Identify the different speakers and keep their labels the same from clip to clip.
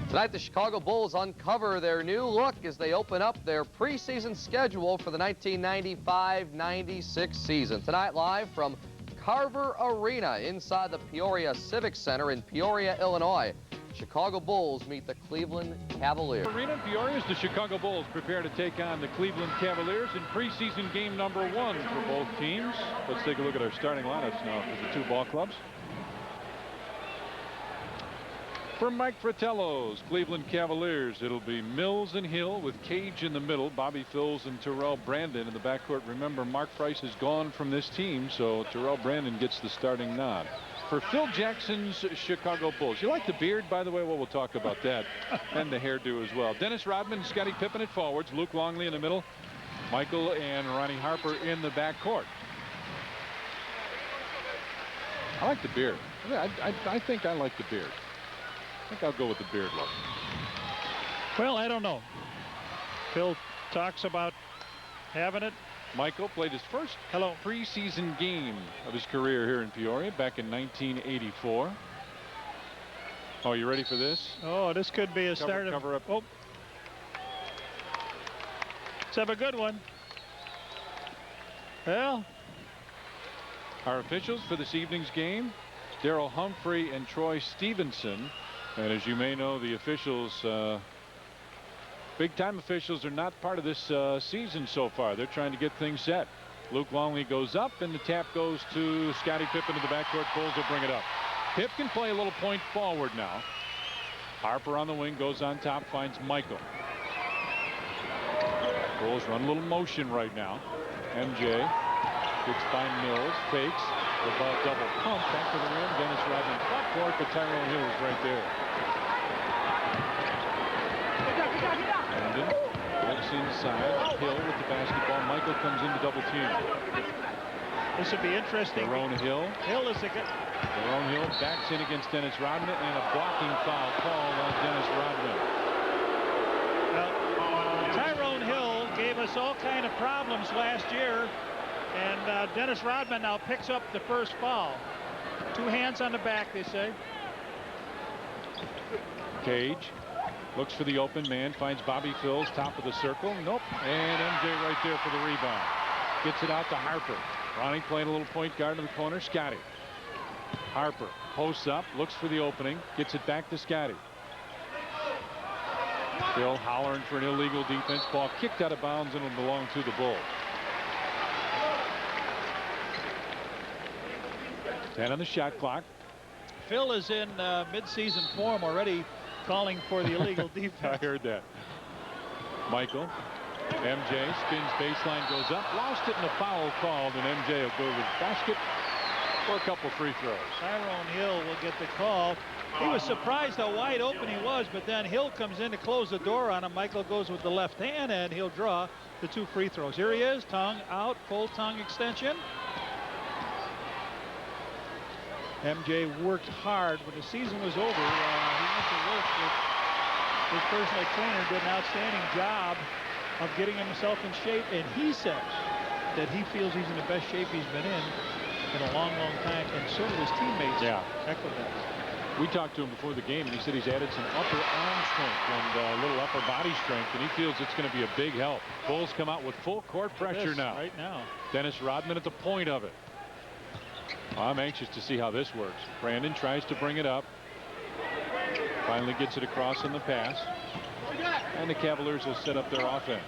Speaker 1: Tonight, the Chicago Bulls uncover their new look as they open up their preseason schedule for the 1995-96 season. Tonight, live from Carver Arena inside the Peoria Civic Center in Peoria, Illinois. Chicago Bulls meet the Cleveland Cavaliers.
Speaker 2: Arena in Peoria as the Chicago Bulls prepare to take on the Cleveland Cavaliers in preseason game number 1 for both teams. Let's take a look at our starting lineups now for the two ball clubs. For Mike Fratello's Cleveland Cavaliers, it'll be Mills and Hill with Cage in the middle, Bobby Phills and Terrell Brandon in the backcourt. Remember, Mark Price is gone from this team, so Terrell Brandon gets the starting nod. For Phil Jackson's Chicago Bulls. You like the beard, by the way? Well, we'll talk about that. And the hairdo as well. Dennis Rodman and Scottie Pippen at forwards. Luke Longley in the middle. Michael and Ronnie Harper in the backcourt. I like the beard. I think I like the beard. I think I'll go with the beard look.
Speaker 3: Well, I don't know. Phil talks about having it.
Speaker 2: Michael played his first preseason game of his career here in Peoria back in 1984. Oh, you ready for this?
Speaker 3: Oh, this could be a start of
Speaker 2: cover up.
Speaker 3: Oh. Let's have a good one. Well,
Speaker 2: our officials for this evening's game, Darryl Humphrey and Troy Stevenson. And as you may know, the officials, big-time officials, are not part of this season so far. They're trying to get things set. Luke Longley goes up, and the tap goes to Scottie Pippen to the backcourt. Bulls will bring it up. Pip can play a little point forward now. Harper on the wing goes on top, finds Michael. Bulls run a little motion right now. MJ gets by Mills, fakes. The ball double pump back to the rim. Dennis Rodman fought for it, but Tyrone Hill is right there. Brandon looks inside. Hill with the basketball. Michael comes in to double team.
Speaker 3: This would be interesting.
Speaker 2: Tyrone Hill.
Speaker 3: Hill is a good.
Speaker 2: Tyrone Hill backs in against Dennis Rodman, and a blocking foul called on Dennis Rodman.
Speaker 3: Well, Tyrone Hill gave us all kind of problems last year. And Dennis Rodman now picks up the first foul. 2 hands on the back, they say.
Speaker 2: Cage looks for the open man, finds Bobby Phills, top of the circle. Nope. And MJ right there for the rebound. Gets it out to Harper. Ronnie playing a little point guard in the corner. Scottie. Harper posts up, looks for the opening, gets it back to Scottie. Phil hollering for an illegal defense. Ball kicked out of bounds and will belong to the Bulls. 10 on the shot clock.
Speaker 3: Phil is in mid-season form already, calling for the illegal defense.
Speaker 2: I heard that. Michael. MJ spins baseline, goes up, lost it, and a foul called, and MJ will go to the basket for a couple free throws.
Speaker 3: Tyrone Hill will get the call. He was surprised how wide open he was, but then Hill comes in to close the door on him. Michael goes with the left hand, and he'll draw the 2 free throws. Here he is, tongue out, full tongue extension. MJ worked hard. When the season was over, he went to work with his personal trainer, did an outstanding job of getting himself in shape, and he says that he feels he's in the best shape he's been in a long, long time, and so do his teammates.
Speaker 2: Yeah.
Speaker 3: Echo that.
Speaker 2: We talked to him before the game, and he said he's added some upper arm strength and a little upper body strength, and he feels it's going to be a big help. Bulls come out with full court pressure now.
Speaker 3: Right now.
Speaker 2: Dennis Rodman at the point of it. I'm anxious to see how this works. Brandon tries to bring it up. Finally gets it across in the pass. And the Cavaliers will set up their offense.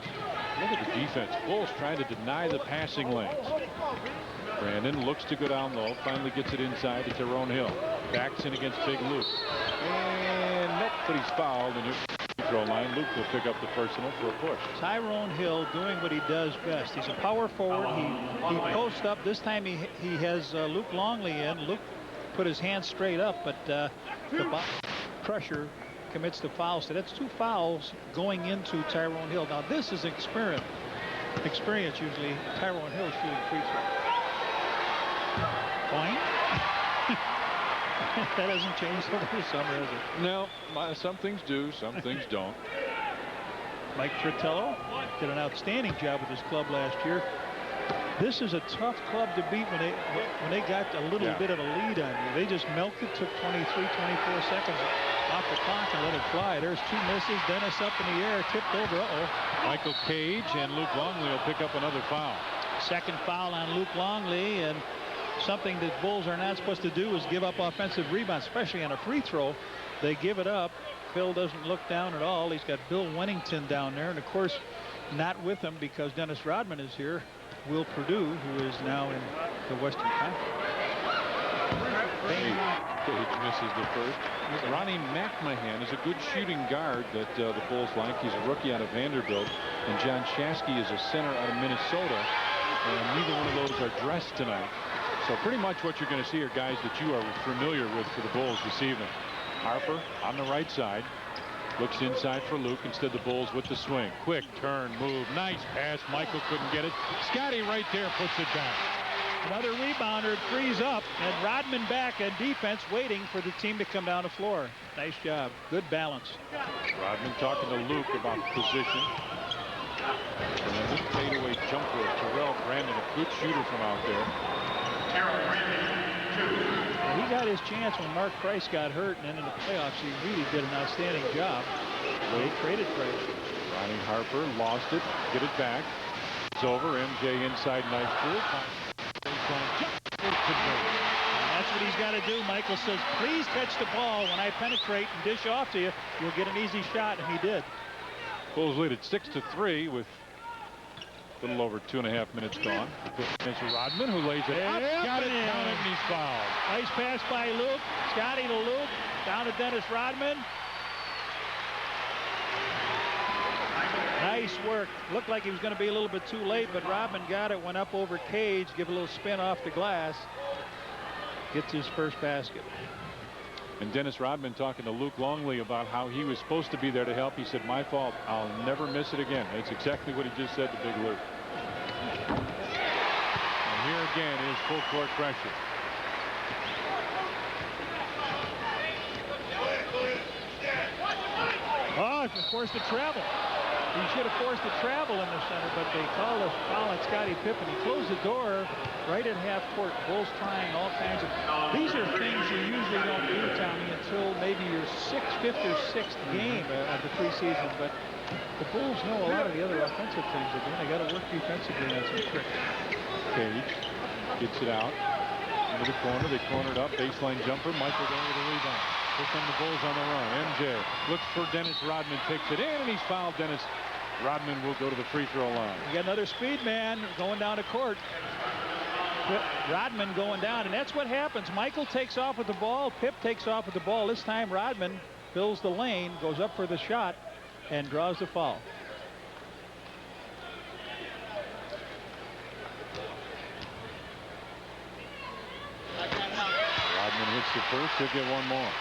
Speaker 2: Look at the defense. Bulls trying to deny the passing lanes. Brandon looks to go down low. Finally gets it inside to Tyrone Hill. Backs in against Big Luke. And nope, but he's fouled. And free throw line. Luke will pick up the personal for a push.
Speaker 3: Tyrone Hill doing what he does best. He's a power forward. He posts up. This time he has Luke Longley in. Luke put his hands straight up, but the pressure commits the foul. So that's 2 fouls going into Tyrone Hill. Now this is experience usually. Tyrone Hill shooting free throw. Point. That hasn't changed over the summer, has it?
Speaker 2: No, some things do, some things don't.
Speaker 3: Mike Fratello did an outstanding job with his club last year. This is a tough club to beat when they got a little bit of a lead on you. They just milked it, took 23, 24 seconds off the clock and let it fly. There's 2 misses. Dennis up in the air, tipped over.
Speaker 2: Michael Cage and Luke Longley will pick up another foul.
Speaker 3: Second foul on Luke Longley, and something that Bulls are not supposed to do is give up offensive rebounds, especially on a free throw. They give it up. Phil doesn't look down at all. He's got Bill Wennington down there, and of course not with him because Dennis Rodman is here. Will Perdue, who is now in the Western Conference.
Speaker 2: Cage misses the first. Ronnie McMahon is a good shooting guard that the Bulls like. He's a rookie out of Vanderbilt, and John Shasky is a center out of Minnesota, and neither one of those are dressed tonight. So pretty much what you're going to see are guys that you are familiar with for the Bulls this evening. Harper on the right side. Looks inside for Luke. Instead, the Bulls with the swing. Quick turn, move. Nice pass. Michael couldn't get it. Scotty right there puts it back.
Speaker 3: Another rebounder frees up, and Rodman back in defense waiting for the team to come down the floor. Nice job. Good balance.
Speaker 2: Rodman talking to Luke about position. And then this fadeaway jumper of Terrell Brandon, a good shooter from out there.
Speaker 3: He got his chance when Mark Price got hurt, and then in the playoffs he really did an outstanding job. They traded Price.
Speaker 2: Ronnie Harper lost it. Get it back. It's over. MJ inside. Nice move.
Speaker 3: And that's what he's got to do. Michael says, please catch the ball when I penetrate and dish off to you. You'll get an easy shot, and he did.
Speaker 2: Bulls lead at 6-3 with a little over 2.5 minutes gone. It's Rodman who lays it up. Got it down, and he's fouled.
Speaker 3: Nice pass by Luke. Scotty to Luke. Down to Dennis Rodman. Nice work. Looked like he was going to be a little bit too late, but Rodman got it. Went up over Cage. Give a little spin off the glass. Gets his first basket.
Speaker 2: And Dennis Rodman talking to Luke Longley about how he was supposed to be there to help. He said, my fault. I'll never miss it again. That's exactly what he just said to Big Luke. And here again is full court pressure.
Speaker 3: Oh, he's forced to travel. He should have forced a travel in the center, but they called a foul on Scottie Pippen. He closed the door right at half court. Bulls trying all kinds of. These are things you usually don't do, Tommy, until maybe your fifth or sixth game of the preseason. But the Bulls know a lot of the other offensive things they're doing. They got to work defensively on some tricks.
Speaker 2: Cage gets it out into the corner. They cornered up. Baseline jumper. Michael there with a rebound. Here come the Bulls on the run. MJ looks for Dennis Rodman, takes it in, and he's fouled. Dennis Rodman will go to the free throw line.
Speaker 3: You got another speed man going down to court. Rodman going down, and that's what happens. Michael takes off with the ball. Pip takes off with the ball. This time Rodman fills the lane, goes up for the shot, and draws the foul.
Speaker 2: Rodman hits the first. He'll get one more.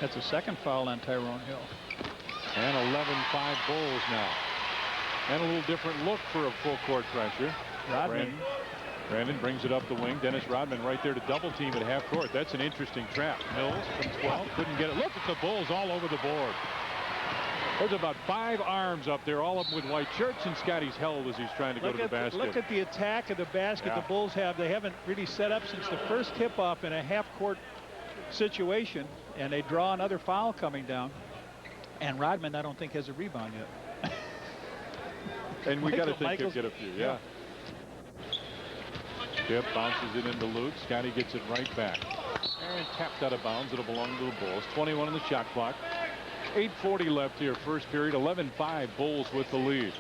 Speaker 3: That's a second foul on Tyrone Hill.
Speaker 2: And 11-5 Bulls now. And a little different look for a full court pressure. Brandon brings it up the wing. Dennis Rodman right there to double team at half court. That's an interesting trap. Mills from 12 couldn't get it. Look at the Bulls all over the board. There's about 5 arms up there, all of them with white shirts, and Scotty's held as he's trying to go to the basket.
Speaker 3: Look at the attack of the basket the Bulls have. They haven't really set up since the first tip-off in a half-court situation, and they draw another foul coming down. And Rodman, I don't think, has a rebound yet.
Speaker 2: And we got to think he'll get a few, yeah. Tip bounces it into Luke. Scotty gets it right back. And tapped out of bounds. It'll belong to the Bulls. 21 on the shot clock. 8:40 left here, first period. 11-5 Bulls with the lead.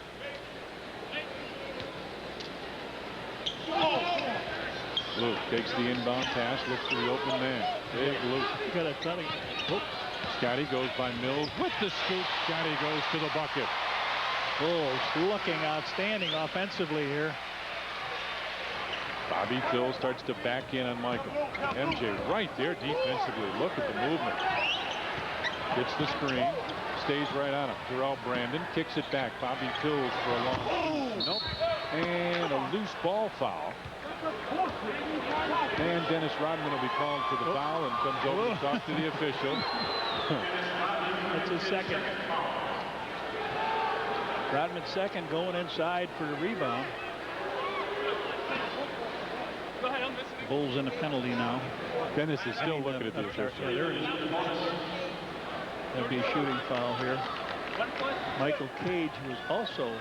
Speaker 2: Luke takes the inbound pass, looks for the open man. Big Luke.
Speaker 3: Got a ton of.
Speaker 2: Scotty goes by Mills with the scoop. Scotty goes to the bucket.
Speaker 3: Bulls looking outstanding offensively here.
Speaker 2: Bobby Phil starts to back in on Michael. MJ right there defensively. Look at the movement. Gets the screen. Stays right on him. Terrell Brandon kicks it back. Bobby Phil's for a long. Nope. And a loose ball foul. And Dennis Rodman will be called for the foul and comes over to talk to the official.
Speaker 3: That's his second. Rodman's second, going inside for the rebound. Bulls in a penalty now.
Speaker 2: Dennis is still looking at the official.
Speaker 3: Yeah, there it is. That'll be a shooting foul here. Michael Cage was also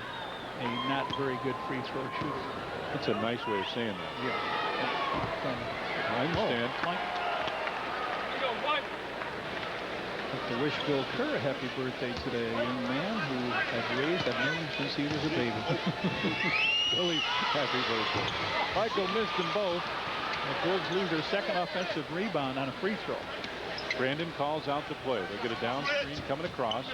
Speaker 3: a not very good free throw shooter.
Speaker 2: That's a nice way of saying that.
Speaker 3: Yeah.
Speaker 2: I understand.
Speaker 3: Like to wish Bill Kerr a happy birthday today, a young man who I've known him since he was a baby.
Speaker 2: Billy, happy birthday.
Speaker 3: Michael missed them both. The Bulls lose their second offensive rebound on a free throw.
Speaker 2: Brandon calls out the play. They get a down screen coming across.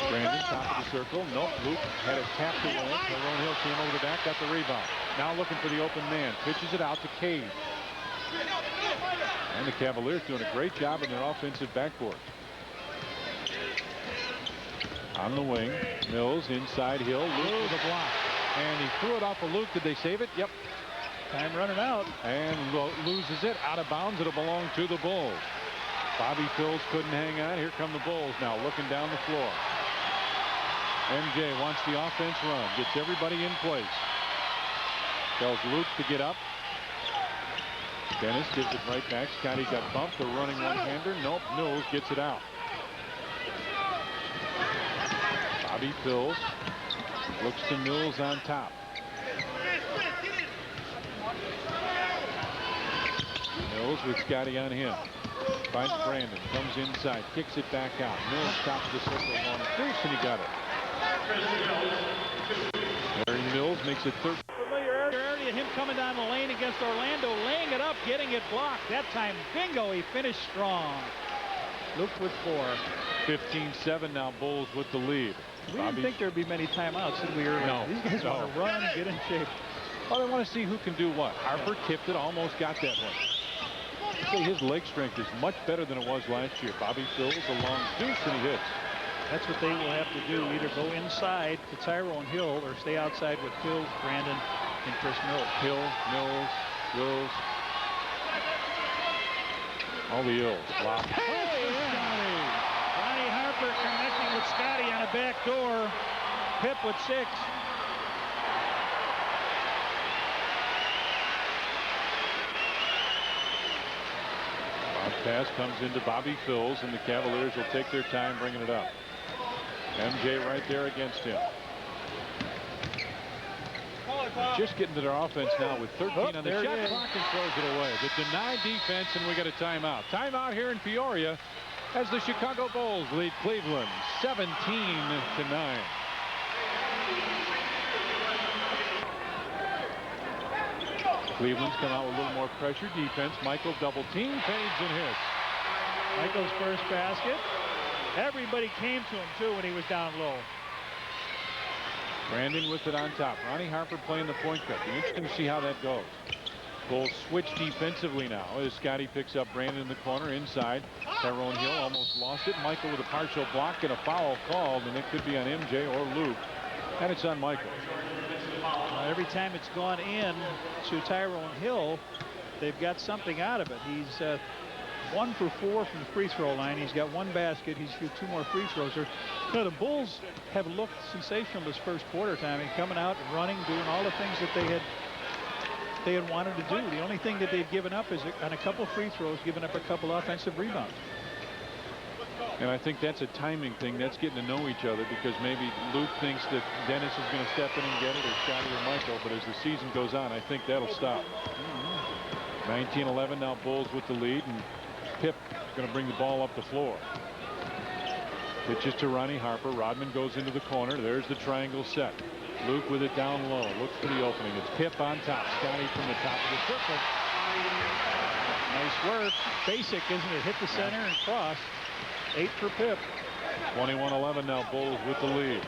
Speaker 2: Brandon, top of the circle. Nope. Luke had it tapped away. Tyrone Hill came over the back, got the rebound. Now looking for the open man. Pitches it out to Cage. And the Cavaliers doing a great job in their offensive backboard. On the wing, Mills inside Hill. Luke with a block. And he threw it off of Luke. Did they save it? Yep.
Speaker 3: Time running out.
Speaker 2: And loses it out of bounds. It'll belong to the Bulls. Bobby Phills couldn't hang on. Here come the Bulls now looking down the floor. MJ wants the offense run. Gets everybody in place. Tells Luke to get up. Dennis gives it right back. Scotty got bumped. The running one-hander. Nope. Mills gets it out. Bobby Phills looks to Mills on top. Mills with Scotty on him. Finds Brandon. Comes inside. Kicks it back out. Mills top of the circle. Going first, and he got it. Larry Mills makes it 13.
Speaker 3: Familiarity of him coming down the lane against Orlando, laying it up, getting it blocked. That time, bingo, he finished strong. Luke with 4.
Speaker 2: 15-7 now. Bulls with the lead.
Speaker 3: We didn't think there'd be many timeouts, did we?
Speaker 2: No.
Speaker 3: These guys want to run, get in shape.
Speaker 2: Well, they want to see who can do what. Harper tipped it, almost got that one. See, his leg strength is much better than it was last year. Bobby Phills a long deuce, and he hits.
Speaker 3: That's what they will have to do. Either go inside to Tyrone Hill or stay outside with Phil, Brandon, and Chris Mills.
Speaker 2: Hill, Mills, Wills. All the Ills. Block.
Speaker 3: Ronnie Harper connecting with Scotty on a back door. Pip with 6.
Speaker 2: Pass comes into Bobby Phills, and the Cavaliers will take their time bringing it up. MJ right there against him. Just getting to their offense now with 13 on the shot clock and throws it away. The denied defense, and we got a timeout. Timeout here in Peoria as the Chicago Bulls lead Cleveland 17-9. Cleveland's come out with a little more pressure defense. Michael double team, fades and hits.
Speaker 3: Michael's first basket. Everybody came to him too when he was down low.
Speaker 2: Brandon with it on top. Ronnie Harper playing the point guard. Be interesting to see how that goes. Bulls switch defensively now as Scotty picks up Brandon in the corner inside. Tyrone Hill almost lost it. Michael with a partial block and a foul called, and it could be on MJ or Luke. And it's on Michael.
Speaker 3: Every time it's gone in to Tyrone Hill, they've got something out of it. He's 1 for 4 from the free throw line. He's got 1 basket. He's got 2 more free throws. The Bulls have looked sensational this first quarter time. And coming out, running, doing all the things that they had wanted to do. The only thing that they've given up is on a couple free throws, given up a couple offensive rebounds.
Speaker 2: And I think that's a timing thing. That's getting to know each other, because maybe Luke thinks that Dennis is going to step in and get it, or Scotty or Michael. But as the season goes on, I think that'll stop. 19-11 now. Bulls with the lead, and Pip is going to bring the ball up the floor. Pitches to Ronnie Harper. Rodman goes into the corner. There's the triangle set. Luke with it down low. Looks for the opening. It's Pip on top. Scotty from the top of the circle.
Speaker 3: Nice work. Basic, isn't it? Hit the center and cross. 8 for Pip.
Speaker 2: 21-11 now. Bulls with the lead.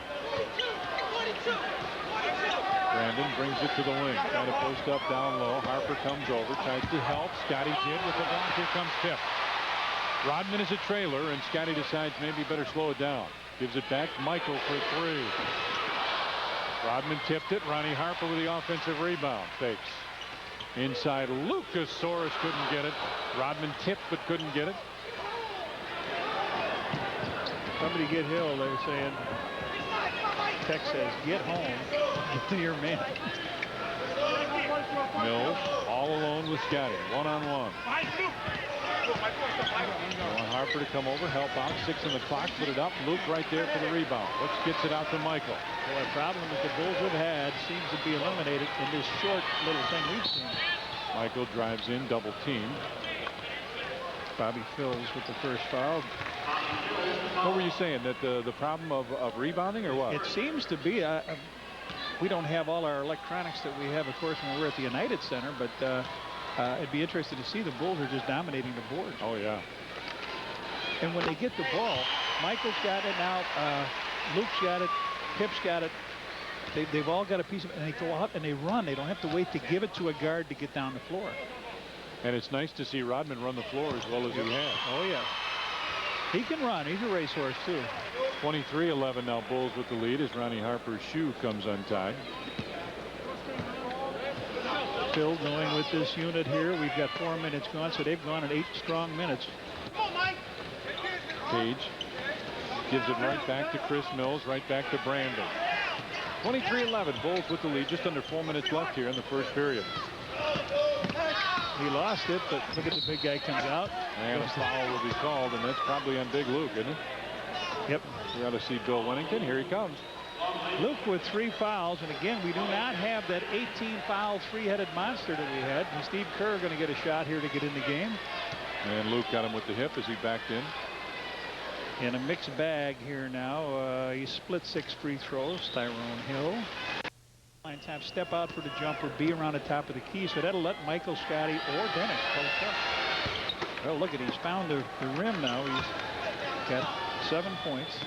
Speaker 2: Brandon brings it to the wing. Trying to post up down low. Harper comes over. Tries to help. Scotty did with the block. Here comes Pip. Rodman is a trailer, and Scotty decides maybe better slow it down. Gives it back. Michael for 3. Rodman tipped it. Ronnie Harper with the offensive rebound. Fakes. Inside. Lucas Soros couldn't get it. Rodman tipped but couldn't get it.
Speaker 3: Somebody get Hill, they're saying. Tech says, get home. Get to your man.
Speaker 2: Mills all alone with Scotty. One-on-one. Want Harper to come over, help out. 6 on the clock, put it up. Luke right there for the rebound. Looks, gets it out to Michael.
Speaker 3: Well, the problem that the Bulls have had seems to be eliminated in this short little thing we've seen.
Speaker 2: Michael drives in, double team.
Speaker 3: Bobby Phills with the first foul.
Speaker 2: What were you saying? That the problem of rebounding or what?
Speaker 3: It seems to be. We don't have all our electronics that we have, of course, when we're at the United Center, but it'd be interesting to see. The Bulls are just dominating the board.
Speaker 2: Oh, yeah.
Speaker 3: And when they get the ball, Michael's got it now. Luke's got it. Pip's got it. They've all got a piece of it, and they go out and they run. They don't have to wait to give it to a guard to get down the floor.
Speaker 2: And it's nice to see Rodman run the floor as well as he has.
Speaker 3: Oh, yeah. He can run. He's a racehorse, too.
Speaker 2: 23-11 now, Bulls with the lead as Ronnie Harper's shoe comes untied.
Speaker 3: Phil going with this unit here. We've got 4 minutes gone, so they've gone in 8 strong minutes.
Speaker 2: Page gives it right back to Chris Mills, right back to Brandon. 23-11, Bulls with the lead. Just under 4 minutes left here in the first period.
Speaker 3: He lost it, but look at the big guy comes out.
Speaker 2: And a foul will be called, and that's probably on Big Luke, isn't it?
Speaker 3: Yep.
Speaker 2: We got to see Bill Wennington. Here he comes.
Speaker 3: Luke with 3 fouls, and again, we do not have that 18-foul three-headed monster that we had. And Steve Kerr going to get a shot here to get in the game.
Speaker 2: And Luke got him with the hip as he backed in.
Speaker 3: In a mixed bag here now. He split 6 free throws. Tyrone Hill. Line time, step out for the jumper, be around the top of the key, so that'll let Michael, Scotty, or Dennis post up. Well, look at, he's found the rim now. He's got 7 points.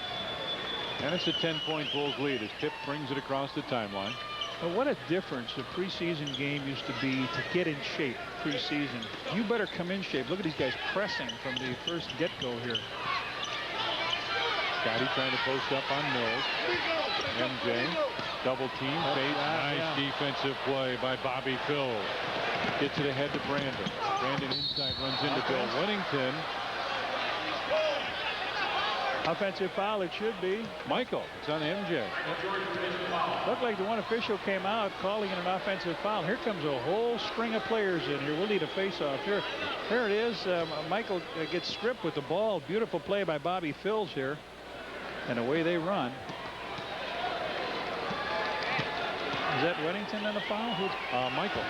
Speaker 2: And it's a 10-point Bulls lead as Pip brings it across the timeline.
Speaker 3: Well, what a difference the preseason game used to be to get in shape preseason. You better come in shape. Look at these guys pressing from the first get-go here.
Speaker 2: Scotty trying to post up on Mills. MJ, double team, nice defensive play by Bobby Phills. Gets it ahead to Brandon. Brandon inside runs into Bill Wennington.
Speaker 3: Offensive foul, it should be.
Speaker 2: Michael, it's on MJ.
Speaker 3: Looked like the one official came out calling it an offensive foul. Here comes a whole string of players in here. We'll need a face-off here. Here it is. Michael gets stripped with the ball. Beautiful play by Bobby Phills here. And away they run. Is that Wennington in the foul?
Speaker 2: Michael.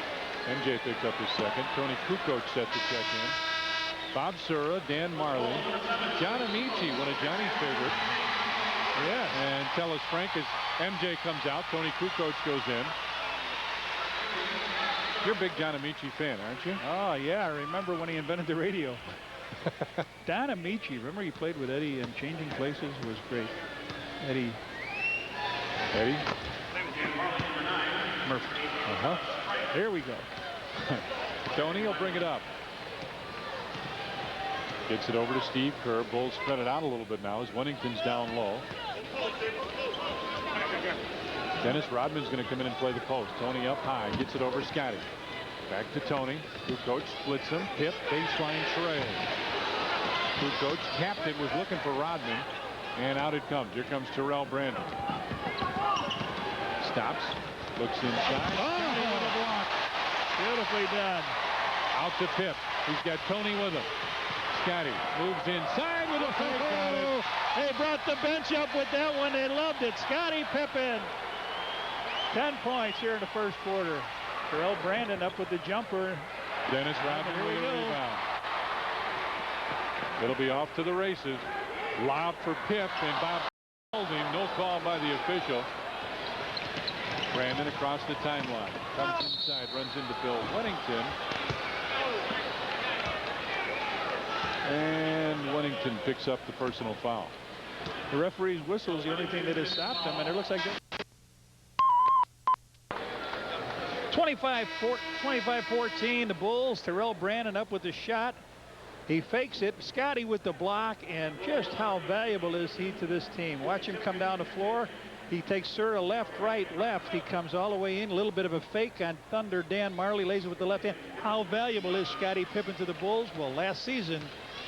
Speaker 2: MJ picked up his second. Tony Kukoc set to check in. Bob Sura, Dan Marley, John Amici, one of Johnny's favorites.
Speaker 3: Yeah.
Speaker 2: And Tellis Frank as MJ comes out. Tony Kukoc goes in. You're a big John Amici fan, aren't you?
Speaker 3: Oh, yeah. I remember when he invented the radio. Don Amici, remember he played with Eddie and Changing Places was great. Eddie Murphy. There we go.
Speaker 2: Tony will bring it up. Gets it over to Steve Kerr. Bulls spread it out a little bit now as Wennington's down low. Dennis Rodman's going to come in and play the post. Tony up high. Gets it over Scotty. Back to Tony. Kukoc splits him. Pip, baseline tray. Kukoc, captain, was looking for Rodman. And out it comes. Here comes Terrell Brandon. Stops. Looks inside.
Speaker 3: Oh, what a block. Beautifully done.
Speaker 2: Out to Pip. He's got Tony with him. Scotty moves inside with a fake.
Speaker 3: They brought the bench up with that one. They loved it. Scotty Pippen. 10 points here in the first quarter. Terrell Brandon up with the jumper.
Speaker 2: Dennis Rodman with a rebound. It'll be off to the races. Loud for Pip and Bob holding. No call by the official. Brandon across the timeline. Comes inside. Runs into Bill Wennington. And Wennington picks up the personal foul.
Speaker 3: The referee's whistle is the only thing that has stopped him, and it looks like 25-14, the Bulls. Terrell Brandon up with the shot. He fakes it. Scotty with the block, and just how valuable is he to this team? Watch him come down the floor. He takes Sura left, right, left. He comes all the way in. A little bit of a fake on Thunder. Dan Marley lays it with the left hand. How valuable is Scotty Pippen to the Bulls? Well, last season,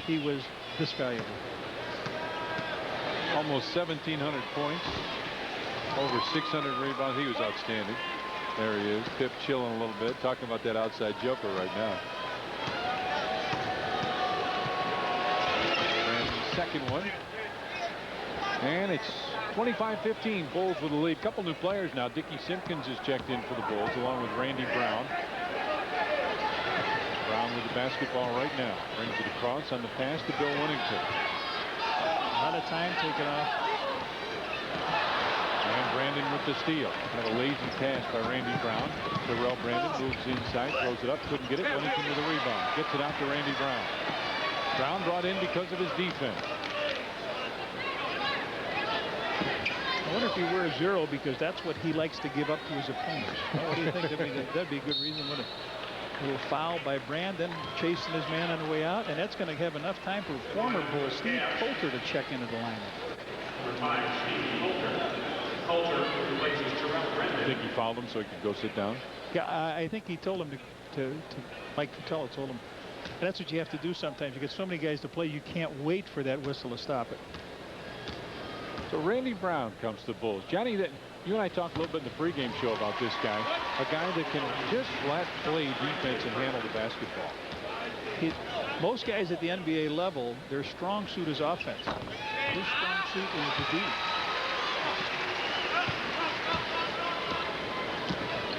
Speaker 3: he was this valuable.
Speaker 2: Almost 1,700 points. Over 600 rebounds. He was outstanding. There he is. Pip chilling a little bit, talking about that outside jumper right now. Brandon's second one. And it's 25-15. Bulls with the lead. Couple new players now. Dickie Simpkins is checked in for the Bulls along with Randy Brown. Brown with the basketball right now. Brings it across on the pass to Bill Winnington.
Speaker 3: A lot of time taken off.
Speaker 2: And Brandon with the steal. Kind of a lazy pass by Randy Brown. Terrell Brandon moves inside, throws it up, couldn't get it. Winnington with a rebound. Gets it out to Randy Brown. Brown brought in because of his defense.
Speaker 3: I wonder if he wears 0 because that's what he likes to give up to his opponents. What do you think? That'd be a good reason, wouldn't it? A little foul by Brandon, chasing his man on the way out, and that's going to have enough time for former Bull Steve Coulter to check into the lineup.
Speaker 2: I think he fouled him so he could go sit down.
Speaker 3: Yeah, I think he told him to Mike Fratello told him. And that's what you have to do sometimes. You get so many guys to play, you can't wait for that whistle to stop it.
Speaker 2: So Randy Brown comes to the Bulls. Johnny, that you and I talked a little bit in the pregame show about this guy, a guy that can just flat play defense and handle the basketball.
Speaker 3: Most guys at the NBA level, their strong suit is offense. His strong suit is the D.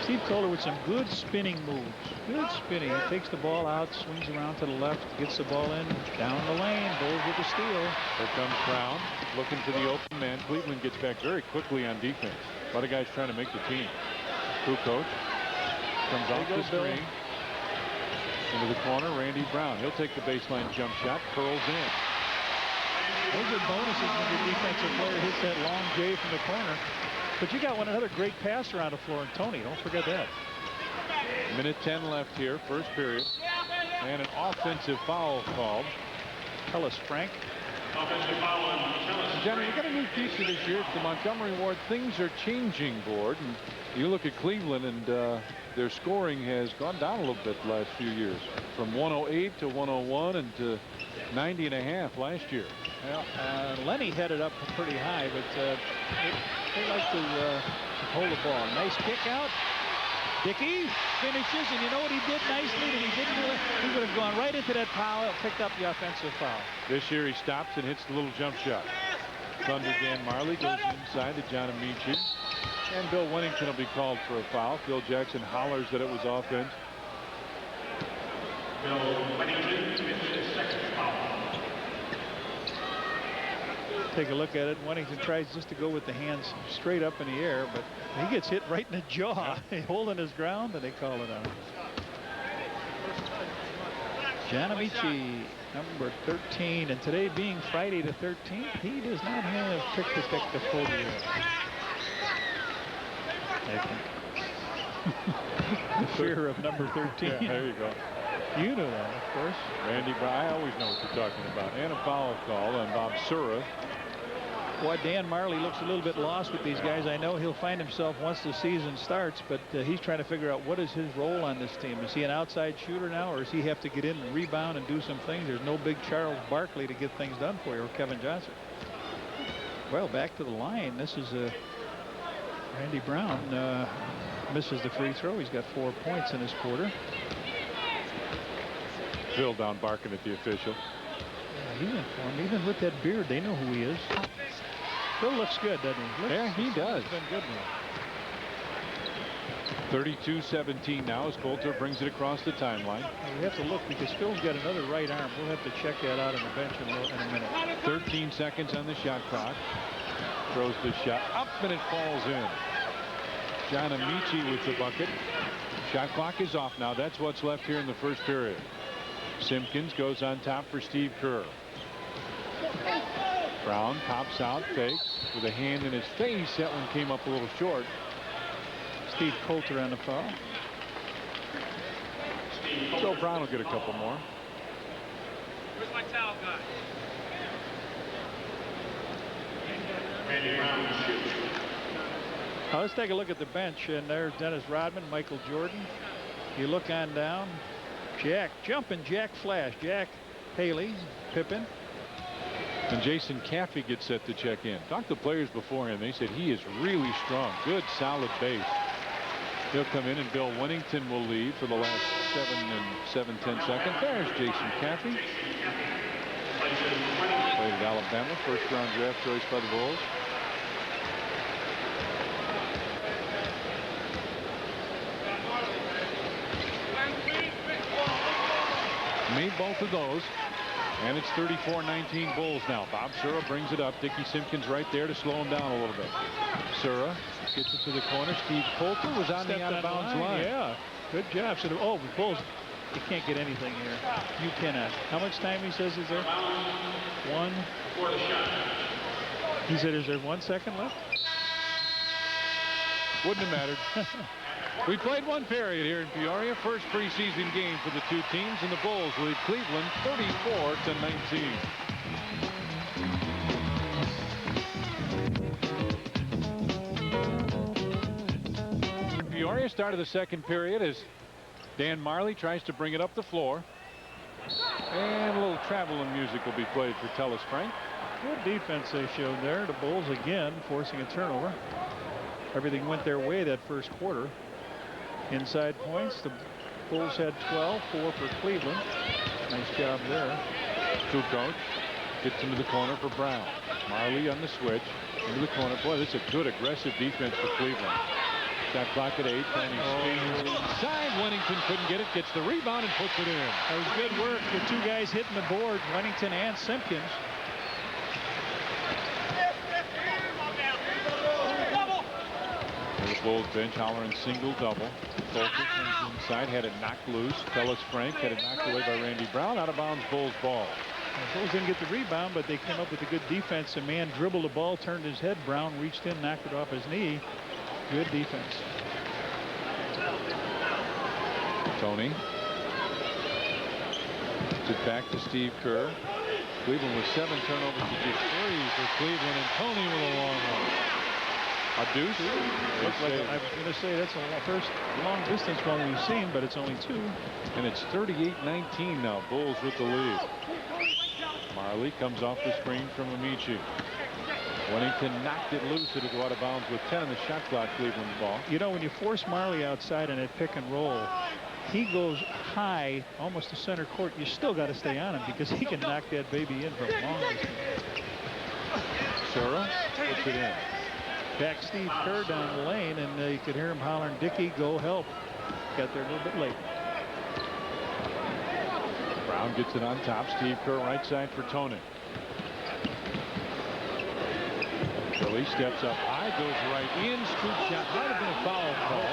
Speaker 3: Steve Kohler with some good spinning moves. Good spinning. He takes the ball out, swings around to the left, gets the ball in, down the lane, Bulls with the steal.
Speaker 2: Here comes Brown, looking for the open man. Cleveland gets back very quickly on defense. A lot of guys trying to make the team. Kukoc comes off the screen. Into the corner, Randy Brown. He'll take the baseline jump shot, curls in.
Speaker 3: Those are bonuses when your defensive player hits that long J from the corner. But you got another great passer on the floor, and Tony, don't forget that.
Speaker 2: Minute 10 left here, first period. And an offensive foul called.
Speaker 3: Ellis Frank.
Speaker 2: Johnny, we got a new feature this year. It's the Montgomery Ward Things Are Changing board. And you look at Cleveland, and their scoring has gone down a little bit the last few years. From 108 to 101 and to 90.5 last year.
Speaker 3: Well, Lenny headed up pretty high, but they like to hold the ball. Nice kick out. Dickey finishes, and you know what he did nicely that he didn't do it? He would have gone right into that foul, picked up the offensive foul.
Speaker 2: This year he stops and hits the little jump shot. Thunder Dan Marley goes inside to John Amici. And Bill Winnington will be called for a foul. Phil Jackson hollers that it was offense.
Speaker 4: Bill Winnington commits his second foul.
Speaker 3: Take a look at it. Winnington tries just to go with the hands straight up in the air, but he gets hit right in the jaw. Holding his ground, and they call it out. John Amici, number 13, and today being Friday the 13th, he does not have pick the full year. The fear of number 13.
Speaker 2: Yeah, there you go.
Speaker 3: You know that, of course.
Speaker 2: Randy Brown, I always know what you're talking about. And a foul call on Bob Sura.
Speaker 3: Boy, Dan Marley looks a little bit lost with these guys. I know he'll find himself once the season starts, but he's trying to figure out what is his role on this team. Is he an outside shooter now, or does he have to get in and rebound and do some things? There's no big Charles Barkley to get things done for you, or Kevin Johnson. Well, back to the line. This is Randy Brown misses the free throw. He's got 4 points in this quarter.
Speaker 2: Phil down barking at the official.
Speaker 3: Yeah, he's in form. Even with that beard, they know who he is. Phil looks good, doesn't he?
Speaker 2: Yeah, he does.
Speaker 3: He's been good now.
Speaker 2: 32-17 now as Coulter brings it across the timeline.
Speaker 3: We have to look because Phil's got another right arm. We'll have to check that out on the bench in a minute.
Speaker 2: 13 seconds on the shot clock. Throws the shot up and it falls in. John Amici with the bucket. Shot clock is off now. That's what's left here in the first period. Simpkins goes on top for Steve Kerr. Brown pops out, fakes with a hand in his face. That one came up a little short.
Speaker 3: Steve Coulter on the foul.
Speaker 2: So Brown will get a couple more.
Speaker 4: Where's my towel guy? Randy Brown shoots.
Speaker 3: Now let's take a look at the bench, and there's Dennis Rodman, Michael Jordan. You look on down. Jack jumping, Jack Flash, Jack Haley, Pippen.
Speaker 2: And Jason Caffey gets set to check in. Talked to players before him. They said he is really strong. Good, solid base. He'll come in, and Bill Winnington will lead for the last 7-10 seconds. There's Jason Caffey. Played at Alabama, first-round draft choice by the Bulls. Made both of those. And it's 34-19 Bulls now. Bob Sura brings it up. Dickie Simpkins right there to slow him down a little bit. Sura gets it to the corner. Steve Coulter was on the out-of-bounds line.
Speaker 3: Yeah, good job. So, oh, the Bulls, you can't get anything here. You cannot. How much time he says is there? One. He said, is there 1 second left?
Speaker 2: Wouldn't have mattered. We played one period here in Peoria. First preseason game for the two teams, and the Bulls lead Cleveland 34-19. Peoria started the second period as Dan Marley tries to bring it up the floor. And a little traveling music will be played for Tellis Frank.
Speaker 3: Good defense they showed there. The Bulls again forcing a turnover. Everything went their way that first quarter. Inside points, the Bulls had 12, 4 for Cleveland. Nice job there.
Speaker 2: Kukoc gets into the corner for Brown. Marley on the switch into the corner. Boy, this is a good aggressive defense for Cleveland. Shot clock at 8. And he spins inside. Wennington couldn't get it. Gets the rebound and puts it in.
Speaker 3: That was good work. The two guys hitting the board, Wennington and Simpkins.
Speaker 2: The Bulls bench hollering single double. Coulter comes inside, had it knocked loose. Tellis Frank had it knocked away by Randy Brown. Out of bounds, Bulls ball.
Speaker 3: The Bulls didn't get the rebound, but they came up with a good defense. A man dribbled the ball, turned his head. Brown reached in, knocked it off his knee. Good defense.
Speaker 2: Tony. Gets it back to Steve Kerr. Cleveland with 7 turnovers to just 3 for Cleveland, and Tony with a long one. A deuce?
Speaker 3: I was going to say that's the first long distance one we've seen, but it's only 2.
Speaker 2: And it's 38-19 now. Bulls with the lead. Marley comes off the screen from Amici. Wennington knocked it loose. It'll go out of bounds with 10 on the shot clock. Cleveland ball.
Speaker 3: You know, when you force Marley outside on that pick and roll, he goes high, almost to center court. You still got to stay on him because he can knock that baby in from long distance.
Speaker 2: Sura puts it in.
Speaker 3: Back Steve Kerr down the lane, and you could hear him hollering, Dickie, go help. Got there a little bit late.
Speaker 2: Brown gets it on top. Steve Kerr right side for Tony. Billy steps up high, goes right in. Scoop shot. Might have been a foul call.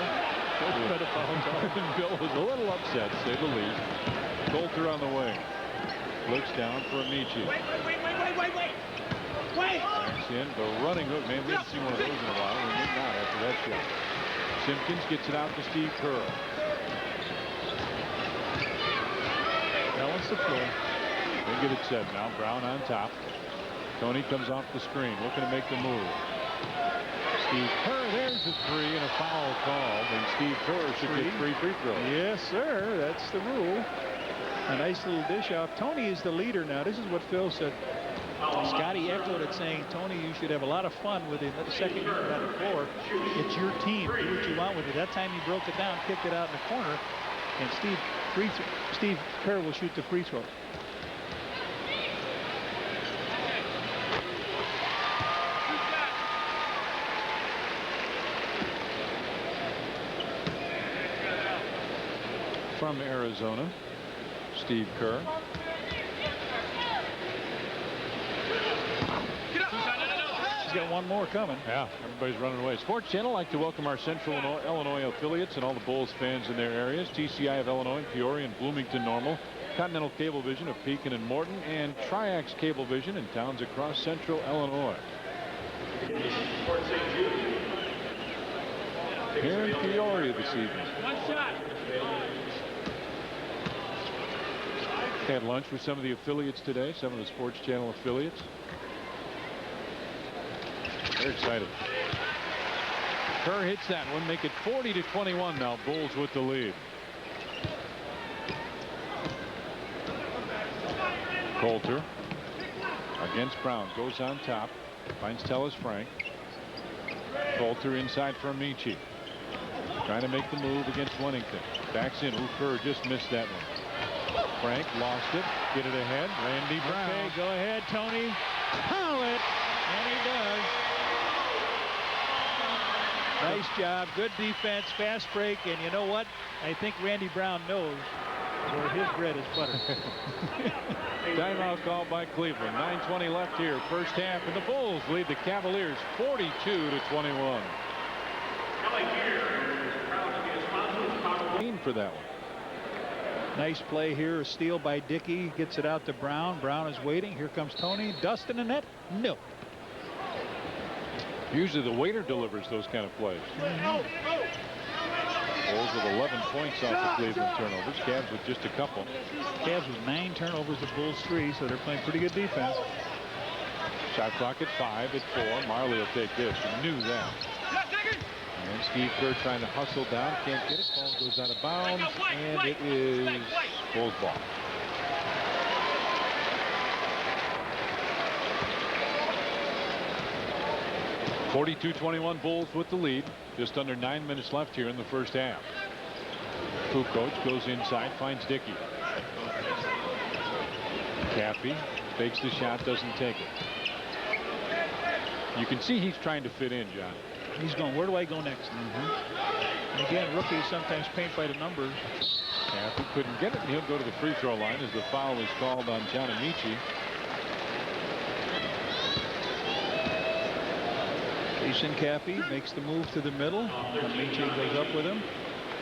Speaker 2: Bill was a little upset, to say the least. Coulter on the wing. Looks down for Amici.
Speaker 4: Wait.
Speaker 2: Backs in, the running hook. Man, we haven't seen one of those in a while. We did not after that shot. Simpkins gets it out to Steve Kerr.
Speaker 3: Balance the floor.
Speaker 2: They get it set now. Brown on top. Tony comes off the screen, looking to make the move. Steve Kerr, there's a 3 and a foul called, and Steve Kerr should get 3 free throws.
Speaker 3: Yes, sir. That's the rule. A nice little dish off. Tony is the leader now. This is what Phil said. Scotty echoed it, saying, Tony, you should have a lot of fun with it. The second you got the floor, it's your team. Do what you want with it. That time he broke it down, kicked it out in the corner, and Steve Kerr will shoot the free throw.
Speaker 2: From Arizona, Steve Kerr.
Speaker 3: He's got one more coming.
Speaker 2: Yeah, everybody's running away. Sports Channel like to welcome our Central Illinois affiliates and all the Bulls fans in their areas. TCI of Illinois, Peoria, and Bloomington Normal. Continental Cablevision of Pekin and Morton, and Triax Cablevision in towns across Central Illinois. Here in Peoria this evening.
Speaker 4: One shot.
Speaker 2: Had lunch with some of the affiliates today, some of the Sports Channel affiliates. They're excited. Kerr hits that one, make it 40-21 now. Bulls with the lead. Coulter against Brown, goes on top, finds Tellis Frank. Coulter inside for Amici. trying to make the move against Wennington. Backs in. Kerr just missed that one. Frank lost it. Get it ahead. Randy Brown.
Speaker 3: Okay, go ahead, Tony. Call it. And he does. Nice job. Good defense. Fast break. And you know what? I think Randy Brown knows where his bread is buttered.
Speaker 2: Timeout called by Cleveland. 9:20 left here. First half. And the Bulls lead the Cavaliers 42-21. For that one.
Speaker 3: Nice play here. A steal by Dickey. Gets it out to Brown. Brown is waiting. Here comes Tony. Dust in the net. No.
Speaker 2: Usually the waiter delivers those kind of plays. Bulls with 11 points off the Cleveland turnovers. Cavs with just a couple.
Speaker 3: Cavs with 9 turnovers. The Bulls 3. So they're playing pretty good defense.
Speaker 2: Shot clock at 5 at 4. Marley will take this. You knew that. And Steve Kerr trying to hustle down. Can't get it. Ball goes out of bounds. And it is Bulls ball. (42-21) Bulls with the lead. Just under 9 minutes left here in the first half. Kukoc goes inside. Finds Dickey. Caffey fakes the shot. Doesn't take it. You can see he's trying to fit in, John.
Speaker 3: He's going, where do I go next? And again, rookies sometimes paint by the numbers.
Speaker 2: Caffey couldn't get it, and he'll go to the free throw line as the foul is called on John Amici.
Speaker 3: Jason Caffey makes the move to the middle. Amici goes up with him.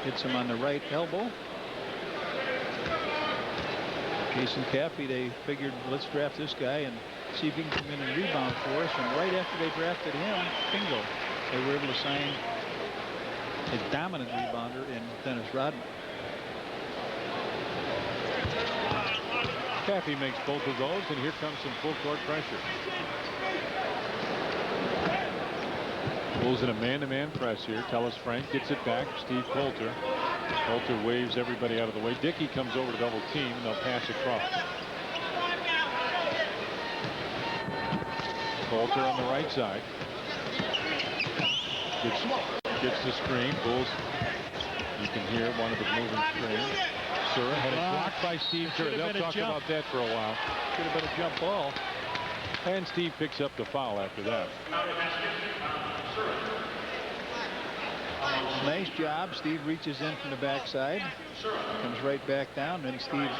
Speaker 3: Hits him on the right elbow. Jason Caffey, they figured, let's draft this guy and see if he can come in and rebound for us. And right after they drafted him, bingo, they were able to sign a dominant rebounder in Dennis Rodman.
Speaker 2: Caffey makes both of those, and here comes some full court pressure. Bulls in a man-to-man press here. Tellis Frank gets it back. Steve Coulter. Coulter waves everybody out of the way. Dickey comes over to double team, and they'll pass across. Coulter on the right side. Gets the screen. Bulls, you can hear one of the moving screens. Sura had it blocked by Steve Kerr. They'll talk about that for a while.
Speaker 3: Should have been a jump ball.
Speaker 2: And Steve picks up the foul after that.
Speaker 3: Nice job. Steve reaches in from the backside. Comes right back down. Then Steve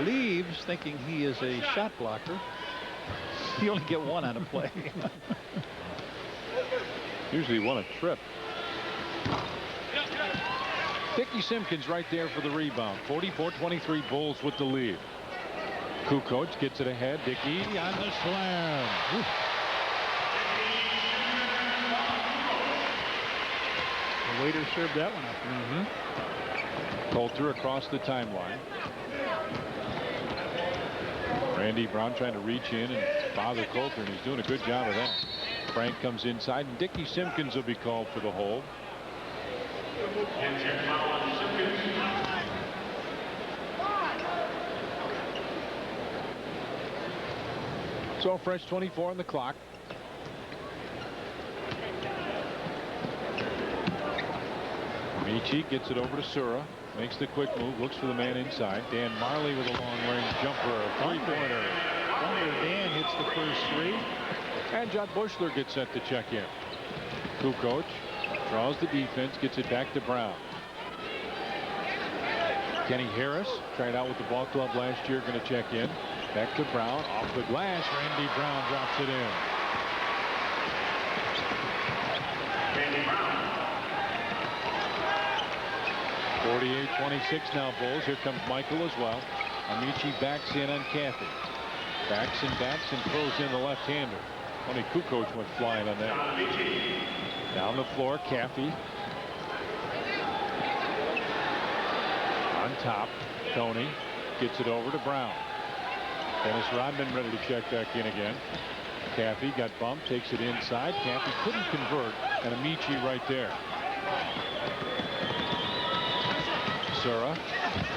Speaker 3: leaves thinking he is a shot blocker. You only get one on a play.
Speaker 2: Usually one a trip. Dickey Simpkins right there for the rebound. 44-23 Bulls with the lead. Kukoc gets it ahead. Dickey on the slam. Woo.
Speaker 3: The waiter served that one up.
Speaker 2: Coulter across the timeline. Randy Brown trying to reach in and bother Coulter, and he's doing a good job of that. Frank comes inside, and Dickey Simpkins will be called for the hold. So fresh 24 on the clock. Amici gets it over to Sura. Makes the quick move. Looks for the man inside. Dan Marley with a long-range jumper. Three-pointer.
Speaker 3: Dan hits the first three.
Speaker 2: And John Bushler gets set to check in. Kukoc draws the defense. Gets it back to Brown. Kenny Harris tried out with the ball club last year. Going to check in. Back to Brown. Off the glass. Randy Brown drops it in.
Speaker 4: Randy Brown.
Speaker 2: 48-26 now Bulls. Here comes Michael as well. Amici backs in on Caffey. Backs and throws in the left-hander. Only Kukoc went flying on that. Down the floor, Caffey. On top, Tony gets it over to Brown. Dennis Rodman ready to check back in again. Caffey got bumped, takes it inside. Caffey couldn't convert, and Amici right there. Sura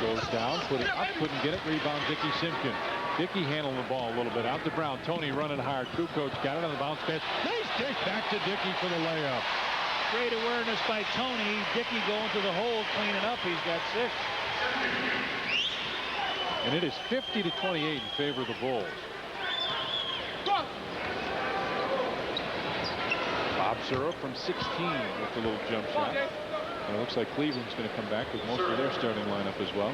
Speaker 2: goes down, put it up, couldn't get it. Rebound, Dickey Simpkins. Dickey handling the ball a little bit out to Brown. Tony running hard. Kukoc got it on the bounce pass. Nice kick back to Dickey for the layup.
Speaker 3: Great awareness by Tony. Dickey going to the hole, cleaning up. He's got 6.
Speaker 2: And it is 50-28 in favor of the Bulls. Bob Sura from 16 with the little jump shot. And it looks like Cleveland's going to come back with most of their starting lineup as well.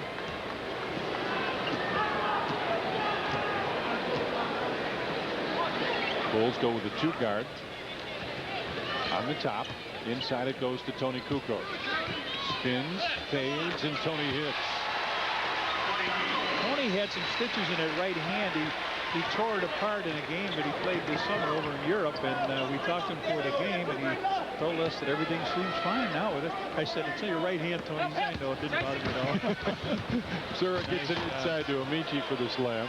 Speaker 2: Bulls go with a 2 guard. On the top. Inside it goes to Tony Kukoc. Spins, fades, and Tony hits.
Speaker 3: Tony had some stitches in his right hand. He tore it apart in a game that he played this summer over in Europe, and we talked to him for the game, and he told us that everything seems fine now with it. I said, "It's in your right hand, Tony." He said, "I know, it didn't bother me at all."
Speaker 2: Sura gets it inside to Amici for the slam.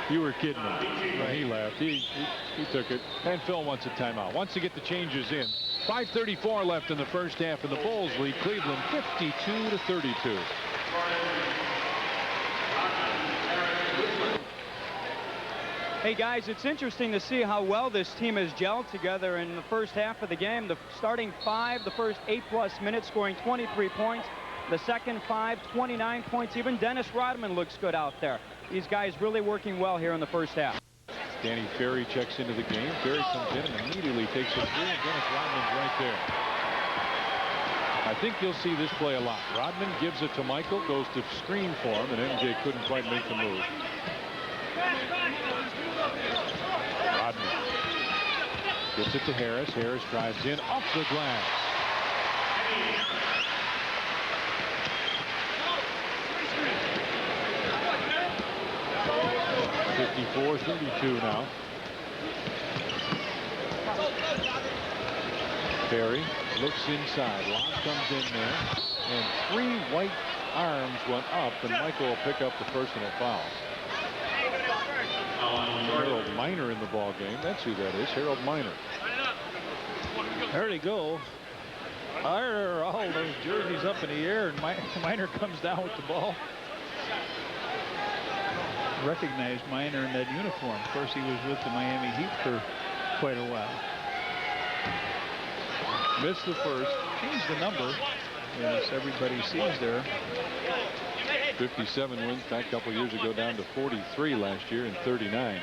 Speaker 2: You were kidding him. Right. He laughed. He took it. And Phil wants a timeout. Wants to get the changes in. 5:34 left in the first half, and the Bulls lead Cleveland 52-32.
Speaker 5: Hey guys, it's interesting to see how well this team has gelled together in the first half of the game. The starting 5, the first 8+ minutes, scoring 23 points. The second 5, 29 points. Even Dennis Rodman looks good out there. These guys really working well here in the first half.
Speaker 2: Danny Ferry checks into the game. Ferry comes in and immediately takes a 3, and Dennis Rodman's right there. I think you'll see this play a lot. Rodman gives it to Michael, goes to screen for him, and MJ couldn't quite make the move. Rodman gets it to Harris. Harris drives in off the glass. .54-32 now. Ferry looks inside. Lott comes in there, and 3 white arms went up, and Michael will pick up the personal foul. Harold Miner in the ball game. That's who that is. Harold Miner.
Speaker 3: There they go. Fire all those jerseys up in the air, and Miner comes down with the ball. Recognized Miner in that uniform. Of course, he was with the Miami Heat for quite a while.
Speaker 2: Missed the first.
Speaker 3: Changed the number, as everybody sees there.
Speaker 2: 57 wins back a couple years ago, down to 43 last year and 39.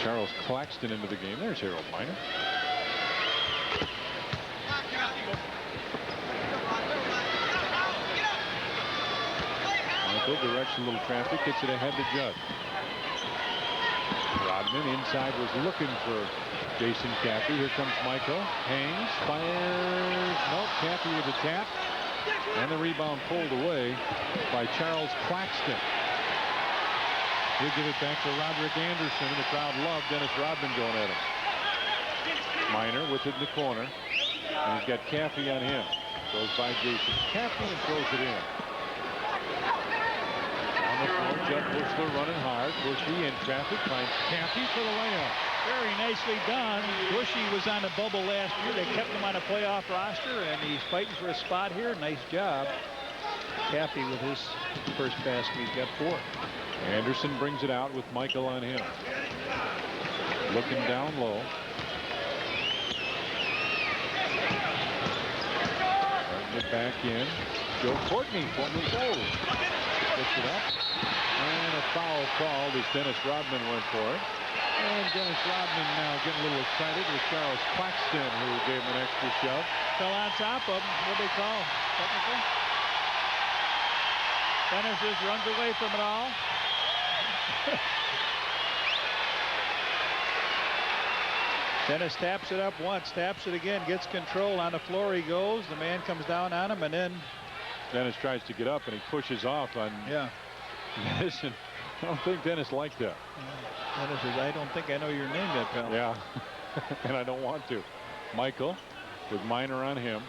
Speaker 2: Charles Claxton into the game. There's Harold Miner. Michael directs a little traffic, gets it ahead to Judd. Rodman inside was looking for Jason Caffey. Here comes Michael. Hangs, fires. Nope, Caffey with a tap. And the rebound pulled away by Charles Claxton. He'll give it back to Roderick Anderson, and the crowd loved Dennis Rodman going at him. Miner with it in the corner. And he's got Caffey on him. Goes by Jason Caffey and throws it in. On the floor, Judd Bushler running hard. Bushy in traffic finds Caffey for the layup.
Speaker 3: Very nicely done. Bushy was on the bubble last year. They kept him on a playoff roster, and he's fighting for a spot here. Nice job. Caffey with his first basket. He's got 4.
Speaker 2: Anderson brings it out with Michael on him. Looking down low. Starting it back in. Joe Courtney, former goal. Puts it up. And a foul called as Dennis Rodman went for it. And Dennis Rodman now getting a little excited with Charles Claxton, who gave him an extra shove.
Speaker 3: Fell on top of him. What do they call? Technical? Dennis just runs away from it all. Dennis taps it up once, taps it again, gets control. On the floor he goes. The man comes down on him, and then
Speaker 2: Dennis tries to get up, and he pushes off on Dennis. And I don't think Dennis liked that.
Speaker 3: Dennis says, "I don't think I know your name yet, pal."
Speaker 2: Yeah, and I don't want to. Michael with Miner on him.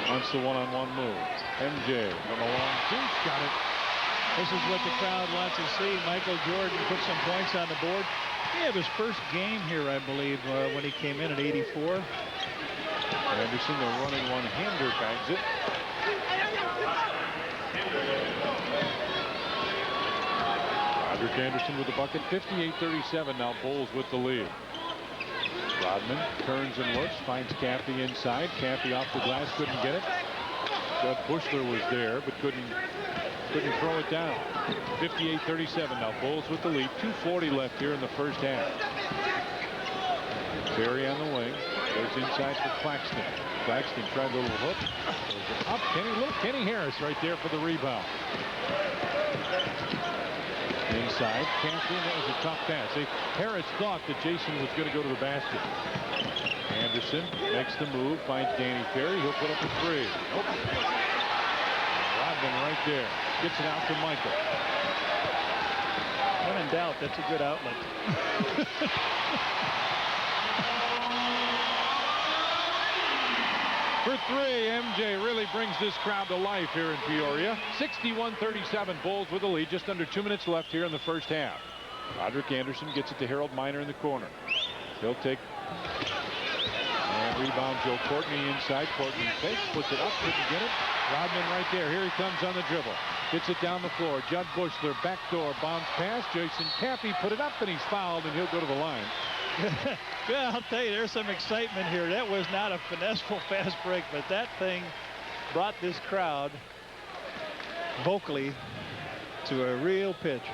Speaker 2: Wants the one-on-one move. MJ from a long deuce, got it.
Speaker 3: This is what the crowd wants to see. Michael Jordan put some points on the board. He had his first game here, I believe, when he came in at 84.
Speaker 2: Anderson, the running one-hander, bags it. Roderick Anderson with the bucket. 58-37 now. Bulls with the lead. Rodman turns and looks, finds Caffey inside. Caffey off the glass, couldn't get it. Judd Bushler was there, but couldn't throw it down. 58-37 now. Bulls with the lead. 2:40 left here in the first half. Terry on the wing, goes inside for Claxton. Claxton tried a little hook. Goes up. Kenny Harris right there for the rebound. Inside, Caffey, that was a tough pass. Harris thought that Jason was going to go to the basket. Anderson makes the move, finds Danny Ferry. He'll put up a three. Nope. Rodman right there. Gets it out to Michael.
Speaker 3: When in doubt, that's a good outlet.
Speaker 2: For three, MJ really brings this crowd to life here in Peoria. 61-37, Bulls with the lead. Just under 2 minutes left here in the first half. Roderick Anderson gets it to Harold Miner in the corner. He'll take and rebound Joe Courtney inside. Courtney fakes, puts it up, couldn't get it. Rodman right there. Here he comes on the dribble. Gets it down the floor. Judd Bushler, backdoor, bounce pass. Jason Caffey put it up, and he's fouled, and he'll go to the line.
Speaker 3: Yeah, I'll tell you, there's some excitement here. That was not a finesseful fast break, but that thing brought this crowd vocally to a real pitch.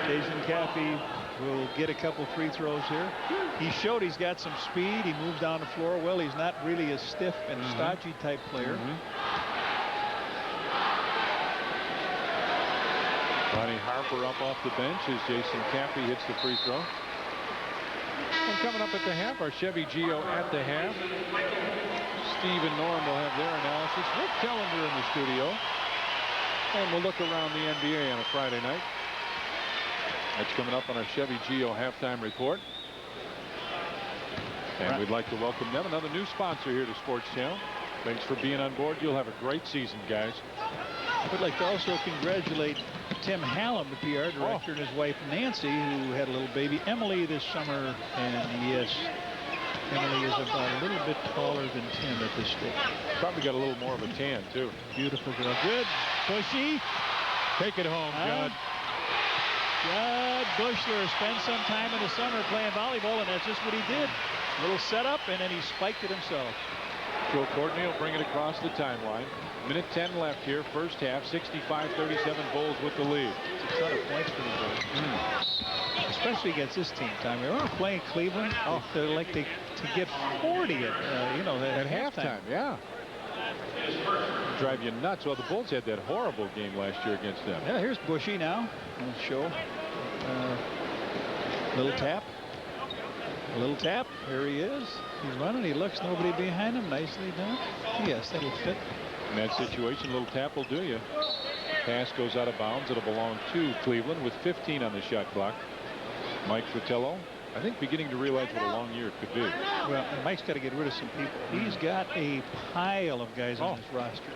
Speaker 3: Jason Caffey will get a couple free throws here. He showed he's got some speed. He moves down the floor well. He's not really a stiff and stodgy type player.
Speaker 2: Ronnie Harper up off the bench as Jason Caffey hits the free throw. And coming up at the half, our Chevy Geo at the half. Steve and Norm will have their analysis. Rick Tellender in the studio. And we'll look around the NBA on a Friday night. That's coming up on our Chevy Geo halftime report. And we'd like to welcome them, another new sponsor here to Sports Channel. Thanks for being on board. You'll have a great season, guys.
Speaker 3: I'd like to also congratulate Tim Hallam, the PR director, and his wife Nancy, who had a little baby, Emily, this summer. And yes, Emily is about a little bit taller than Tim at this stage.
Speaker 2: Probably got a little more of a tan, too.
Speaker 3: Beautiful girl. Good. Bushy.
Speaker 2: Take it home, Judd.
Speaker 3: Judd Bushler spent some time in the summer playing volleyball, and that's just what he did. A little setup, and then he spiked it himself.
Speaker 2: Joe Courtney will bring it across the timeline. Minute 10 left here, first half. 65-37, Bulls with the lead.
Speaker 3: It's a ton of points for the Bulls. Especially against this team, Tommy. They were playing Cleveland. They're like to get 40 at
Speaker 2: halftime. Yeah. Drive you nuts. Well, the Bulls had that horrible game last year against them.
Speaker 3: Yeah, here's Bushy now. We'll show. Little tap. A little tap. Here he is. He's running. He looks. Nobody behind him. Nicely done. Yes, that'll fit.
Speaker 2: In that situation, a little tap will do you. Pass goes out of bounds. It'll belong to Cleveland with 15 on the shot clock. Mike Fratello, I think, beginning to realize what a long year it could be.
Speaker 3: Well, Mike's got to get rid of some people. He's got a pile of guys on his roster.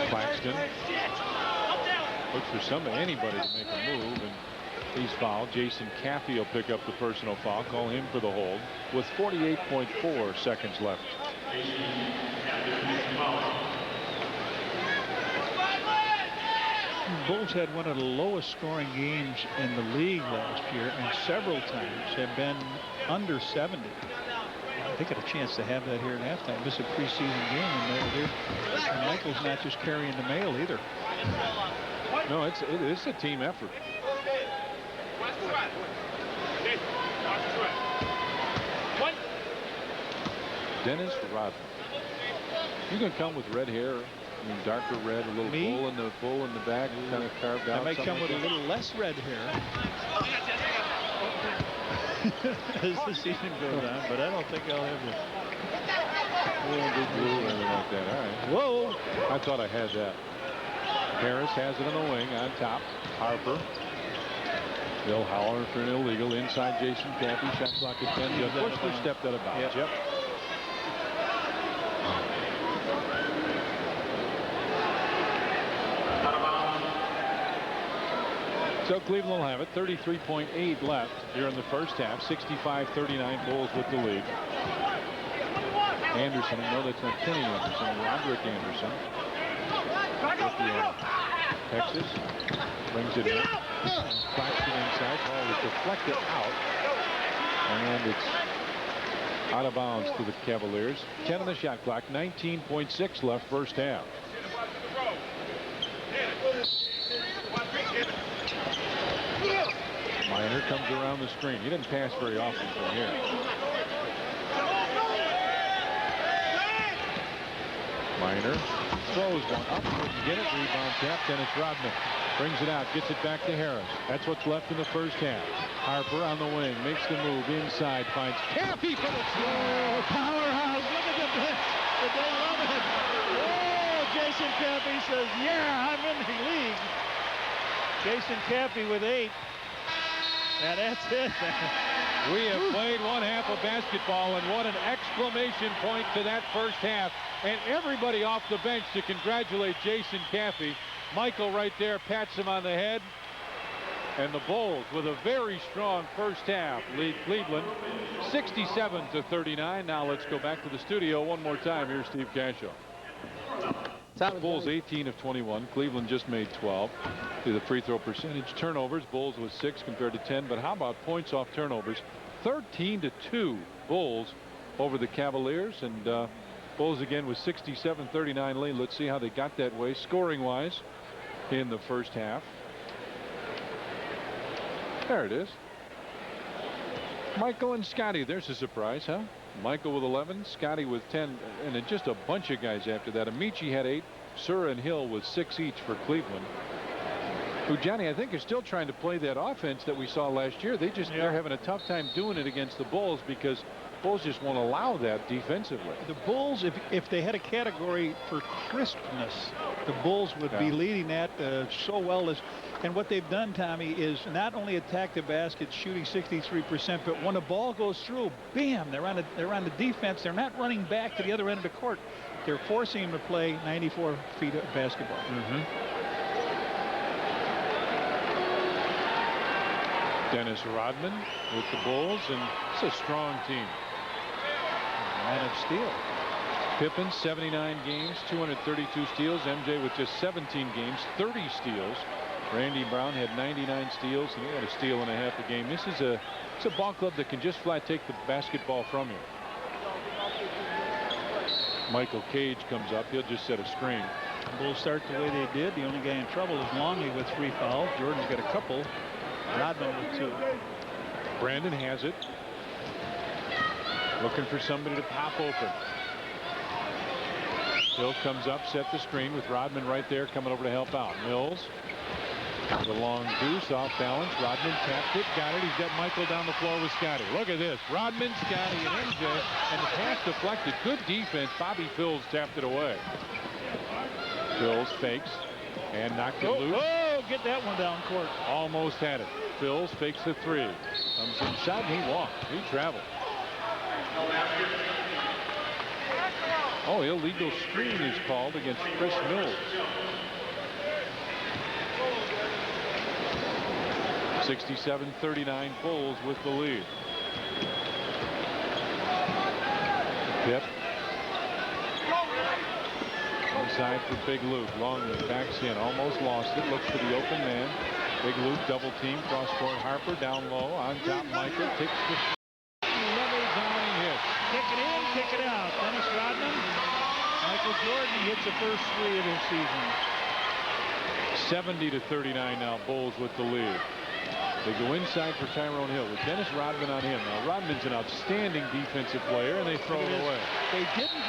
Speaker 2: Claxton looks for anybody to make a move, and he's fouled. Jason Caffey will pick up the personal foul. Call him for the hold with 48.4 seconds left.
Speaker 3: Bulls had one of the lowest scoring games in the league last year, and several times have been under 70. They got a chance to have that here at halftime. This is a preseason game, and Michael's not just carrying the mail either.
Speaker 2: No, it's a team effort. Dennis Rodman. You can come with red hair. I mean, darker red, a little bull in the back, kind of carved out.
Speaker 3: I might come with a little less red hair as the season goes on, but I don't think I'll have it.
Speaker 2: Blue or anything like that. All right.
Speaker 3: Whoa!
Speaker 2: I thought I had that. Harris has it on the wing on top. Harper. Bill Howler for an illegal. Inside Jason Caffey. Shot clock at 10. Bushler stepped out of bounds. Yep. So Cleveland will have it. 33.8 left here in the first half. 65-39 Bulls with the lead. Anderson, no, that's not Kenny Anderson. Roderick Anderson. Texas brings it in. Claps it inside. Ball is deflected out. And it's out of bounds to the Cavaliers. 10 on the shot clock. 19.6 left first half. Minor comes around the screen. He didn't pass very often from here. Minor throws one up. Couldn't get it. Rebound tap. Dennis Rodman brings it out. Gets it back to Harris. That's what's left in the first half. Harper on the wing. Makes the move inside. Finds Caffey for the score.
Speaker 3: Powerhouse. Look at the bench. They love it. Oh, Jason Caffey says, yeah, I'm in the league. Jason Caffey with 8. And that's it.
Speaker 2: We have played one half of basketball, and what an exclamation point to that first half. And everybody off the bench to congratulate Jason Caffey. Michael right there pats him on the head. And the Bulls with a very strong first half lead Cleveland 67-39. Now let's go back to the studio one more time. Here's Steve Cascio. Bulls 18 of 21. Cleveland just made 12. To the free throw percentage. Turnovers. Bulls with 6 compared to 10. But how about points off turnovers? 13-2 Bulls over the Cavaliers. And Bulls again with 67-39 lead. Let's see how they got that way scoring wise in the first half. There it is. Michael and Scotty. There's a surprise, huh? Michael with 11, Scotty with 10, and then just a bunch of guys after that. Amici had 8, Sura and Hill with 6 each for Cleveland. Who, Johnny, I think is still trying to play that offense that we saw last year. They're having a tough time doing it against the Bulls because Bulls just won't allow that defensively.
Speaker 3: The Bulls, if they had a category for crispness, the Bulls would be leading that so well. And what they've done, Tommy, is not only attack the basket, shooting 63%, but when the ball goes through, bam, they're on the defense. They're not running back to the other end of the court. They're forcing them to play 94 feet of basketball.
Speaker 2: Dennis Rodman with the Bulls, and it's a strong team.
Speaker 3: Man of steel.
Speaker 2: Pippen 79 games, 232 steals. MJ with just 17 games, 30 steals. Randy Brown had 99 steals, and he had a steal and a half a game. It's a ball club that can just flat take the basketball from you. Michael Cage comes up. He'll just set a screen.
Speaker 3: The Bulls start the way they did. The only guy in trouble is Longley with 3 fouls. Jordan's got a couple. Rodman with 2.
Speaker 2: Brandon has it. Looking for somebody to pop open. Hill comes up, set the screen with Rodman right there coming over to help out. Mills. The long deuce off balance. Rodman tapped it, got it. He's got Michael down the floor with Scotty. Look at this. Rodman, Scotty, and MJ. And the pass deflected. Good defense. Bobby Phills tapped it away. Phills fakes and knocked it loose.
Speaker 3: Oh, get that one down court.
Speaker 2: Almost had it. Phills fakes the 3. Comes inside and he walked. He traveled. Oh, illegal screen is called against Chris Mills. 67-39 Bulls with the lead. Pip. Inside for Big Luke. Longley backs in. Almost lost it. Looks for the open man. Big Luke double team. Cross court. Harper down low. On top Michael. Takes the levels on and hits.
Speaker 3: Kick it in, kick it out. Dennis Rodman. Michael Jordan hits the first 3 of the season.
Speaker 2: 70-39 now. Bulls with the lead. They go inside for Tyrone Hill with Dennis Rodman on him. Now Rodman's an outstanding defensive player, and they throw it away.
Speaker 3: They didn't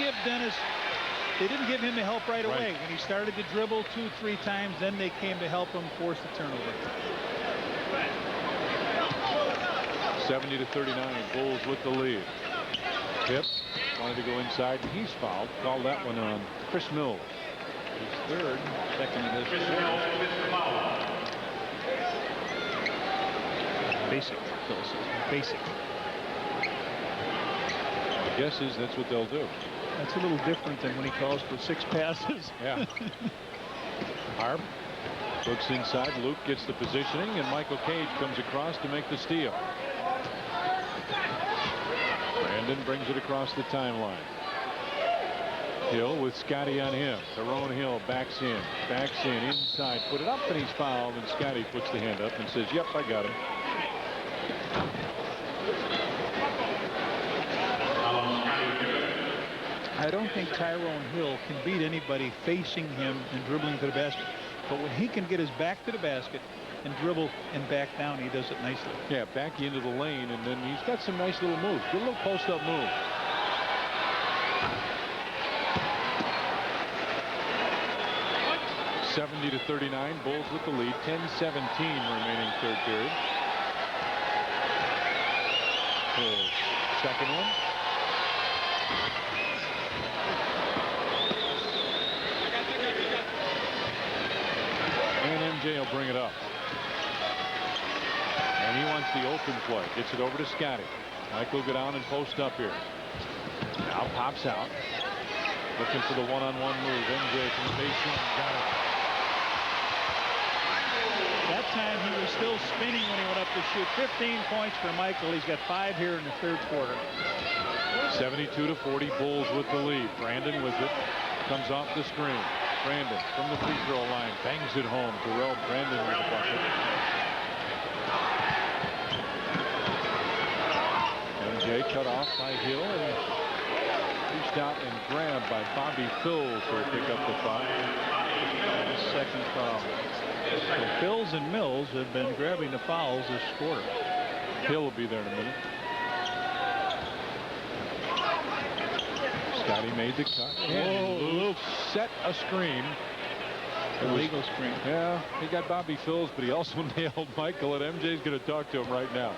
Speaker 3: give him the help right away. When he started to dribble 2-3 times, then they came to help him force the turnover.
Speaker 2: 70-39. Bulls with the lead. Pip wanted to go inside, and he's fouled. Called that one on Chris Mills.
Speaker 3: His 3rd, second of this series. Basic, Phil says. Basic.
Speaker 2: My guess is that's what they'll do.
Speaker 3: That's a little different than when he calls for 6 passes.
Speaker 2: Yeah. Harp looks inside. Luke gets the positioning, and Michael Cage comes across to make the steal. Brandon brings it across the timeline. Hill with Scotty on him. Tyrone Hill backs in, inside, put it up, and he's fouled, and Scotty puts the hand up and says, yep, I got him.
Speaker 3: I don't think Tyrone Hill can beat anybody facing him and dribbling to the basket. But when he can get his back to the basket and dribble and back down, he does it nicely.
Speaker 2: Yeah, back into the lane, and then he's got some nice little moves. Good little post-up move. (70-39), Bulls with the lead. 10-17 remaining third period. The second one. And MJ will bring it up. And he wants the open play. Gets it over to Scotty. Michael will go down and post up here. Now pops out. Looking for the one-on-one move. MJ from the baseline. Got it.
Speaker 3: That time he was still spinning when he went up to shoot. 15 points for Michael. He's got 5 here in the third quarter.
Speaker 2: 72-40, Bulls with the lead. Brandon with it. Comes off the screen. Brandon from the free throw line. Bangs it home. Terrell Brandon with the bucket. MJ cut off by Hill and reached out and grabbed by Bobby Phills who will pick up the foul.
Speaker 3: Second foul. So Phills and Mills have been grabbing the fouls this quarter.
Speaker 2: Hill will be there in a minute. Scotty made the cut. And Luke set a screen.
Speaker 3: Illegal screen.
Speaker 2: Yeah, he got Bobby Phills, but he also nailed Michael, and MJ's going to talk to him right now.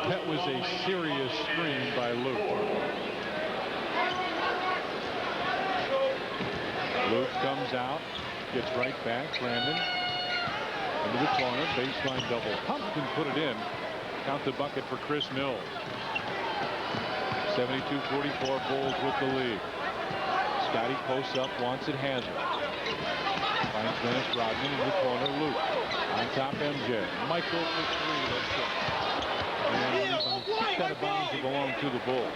Speaker 2: That was a serious screen by Luke. Luke comes out, gets right back. Brandon into the corner, baseline double pumped and put it in. Count the bucket for Chris Mills. 72-44, Bulls with the lead. Scotty posts up, wants it, has it. Finds Dennis Rodman in the corner. Luke on top. MJ. Michael for three. That's it. And kicked out of bounds to belong to the Bulls.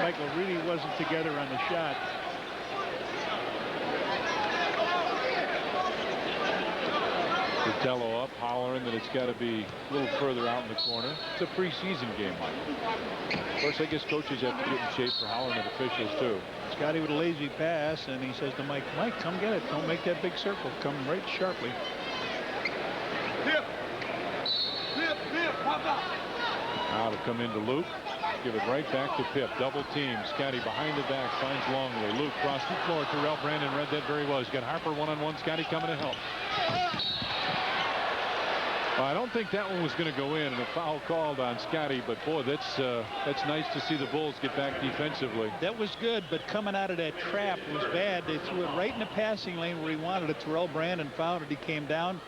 Speaker 3: Michael really wasn't together on the shot.
Speaker 2: Fratello up, hollering that it's got to be a little further out in the corner. It's a preseason game, Mike. Of course, I guess coaches have to get in shape for hollering at officials, too.
Speaker 3: Scotty with a lazy pass, and he says to Mike, Mike, come get it. Don't make that big circle. Come right sharply.
Speaker 2: Now to come into Luke. Give it right back to Pip. Double team. Scotty behind the back. Finds Longley. Luke cross the floor. Terrell Brandon read that very well. He's got Harper one-on-one. Scotty coming to help. I don't think that one was going to go in, and a foul called on Scotty, but boy, that's nice to see the Bulls get back defensively.
Speaker 3: That was good, but coming out of that trap was bad. They threw it right in the passing lane where he wanted it. Terrell Brandon found it. He came down,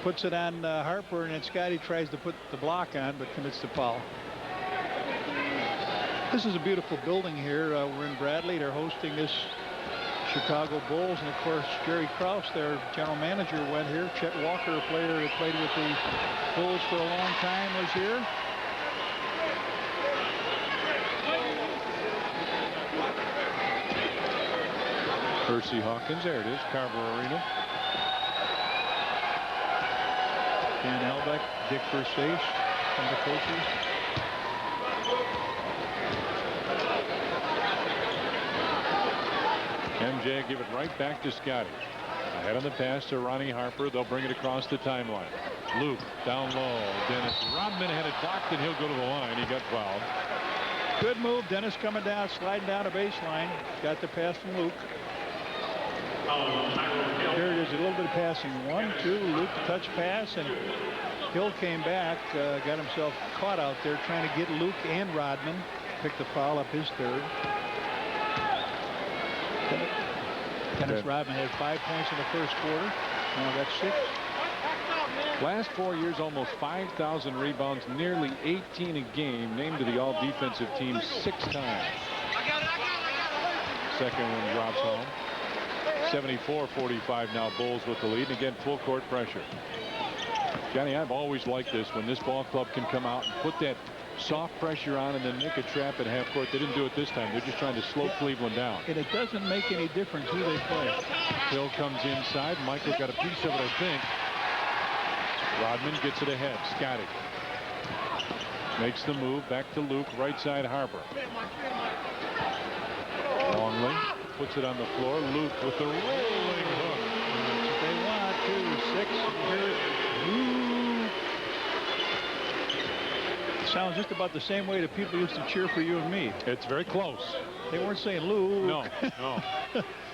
Speaker 3: puts it on Harper, and then Scotty tries to put the block on, but commits the foul. This is a beautiful building here. We're in Bradley. They're hosting this Chicago Bulls, and of course Jerry Krause, their general manager, went here. Chet Walker, a player that played with the Bulls for a long time, was here.
Speaker 2: Percy Hawkins, there it is, Carver Arena.
Speaker 3: Dan Albeck, Dick Versace from the coaches.
Speaker 2: MJ give it right back to Scotty. Ahead on the pass to Ronnie Harper. They'll bring it across the timeline. Luke down low. Dennis Rodman had it blocked, and he'll go to the line. He got fouled.
Speaker 3: Good move. Dennis coming down, sliding down a baseline. Got the pass from Luke. Here it is, a little bit of passing. 1-2. Luke touch pass, and Hill came back, got himself caught out there trying to get Luke and Rodman. Picked the foul up his third. Dennis Rodman had 5 points in the first quarter. Now got 6.
Speaker 2: Last 4 years, almost 5,000 rebounds, nearly 18 a game. Named to the all-defensive team 6 times. Second one drops home. 74-45 now, Bulls with the lead. And again, full court pressure. Johnny, I've always liked this when this ball club can come out and put that soft pressure on and then make a trap at half court. They didn't do it this time. They're just trying to slow Cleveland down.
Speaker 3: And it doesn't make any difference who they play.
Speaker 2: Hill comes inside. Michael got a piece of it, I think. Rodman gets it ahead. Scotty makes the move back to Luke. Right side Harper. Longley puts it on the floor. Luke with the rolling hook.
Speaker 3: That's what they want. 2, 6. Luke. Sounds just about the same way that people used to cheer for you and me.
Speaker 2: It's very close.
Speaker 3: They weren't saying Luke.
Speaker 2: No, no.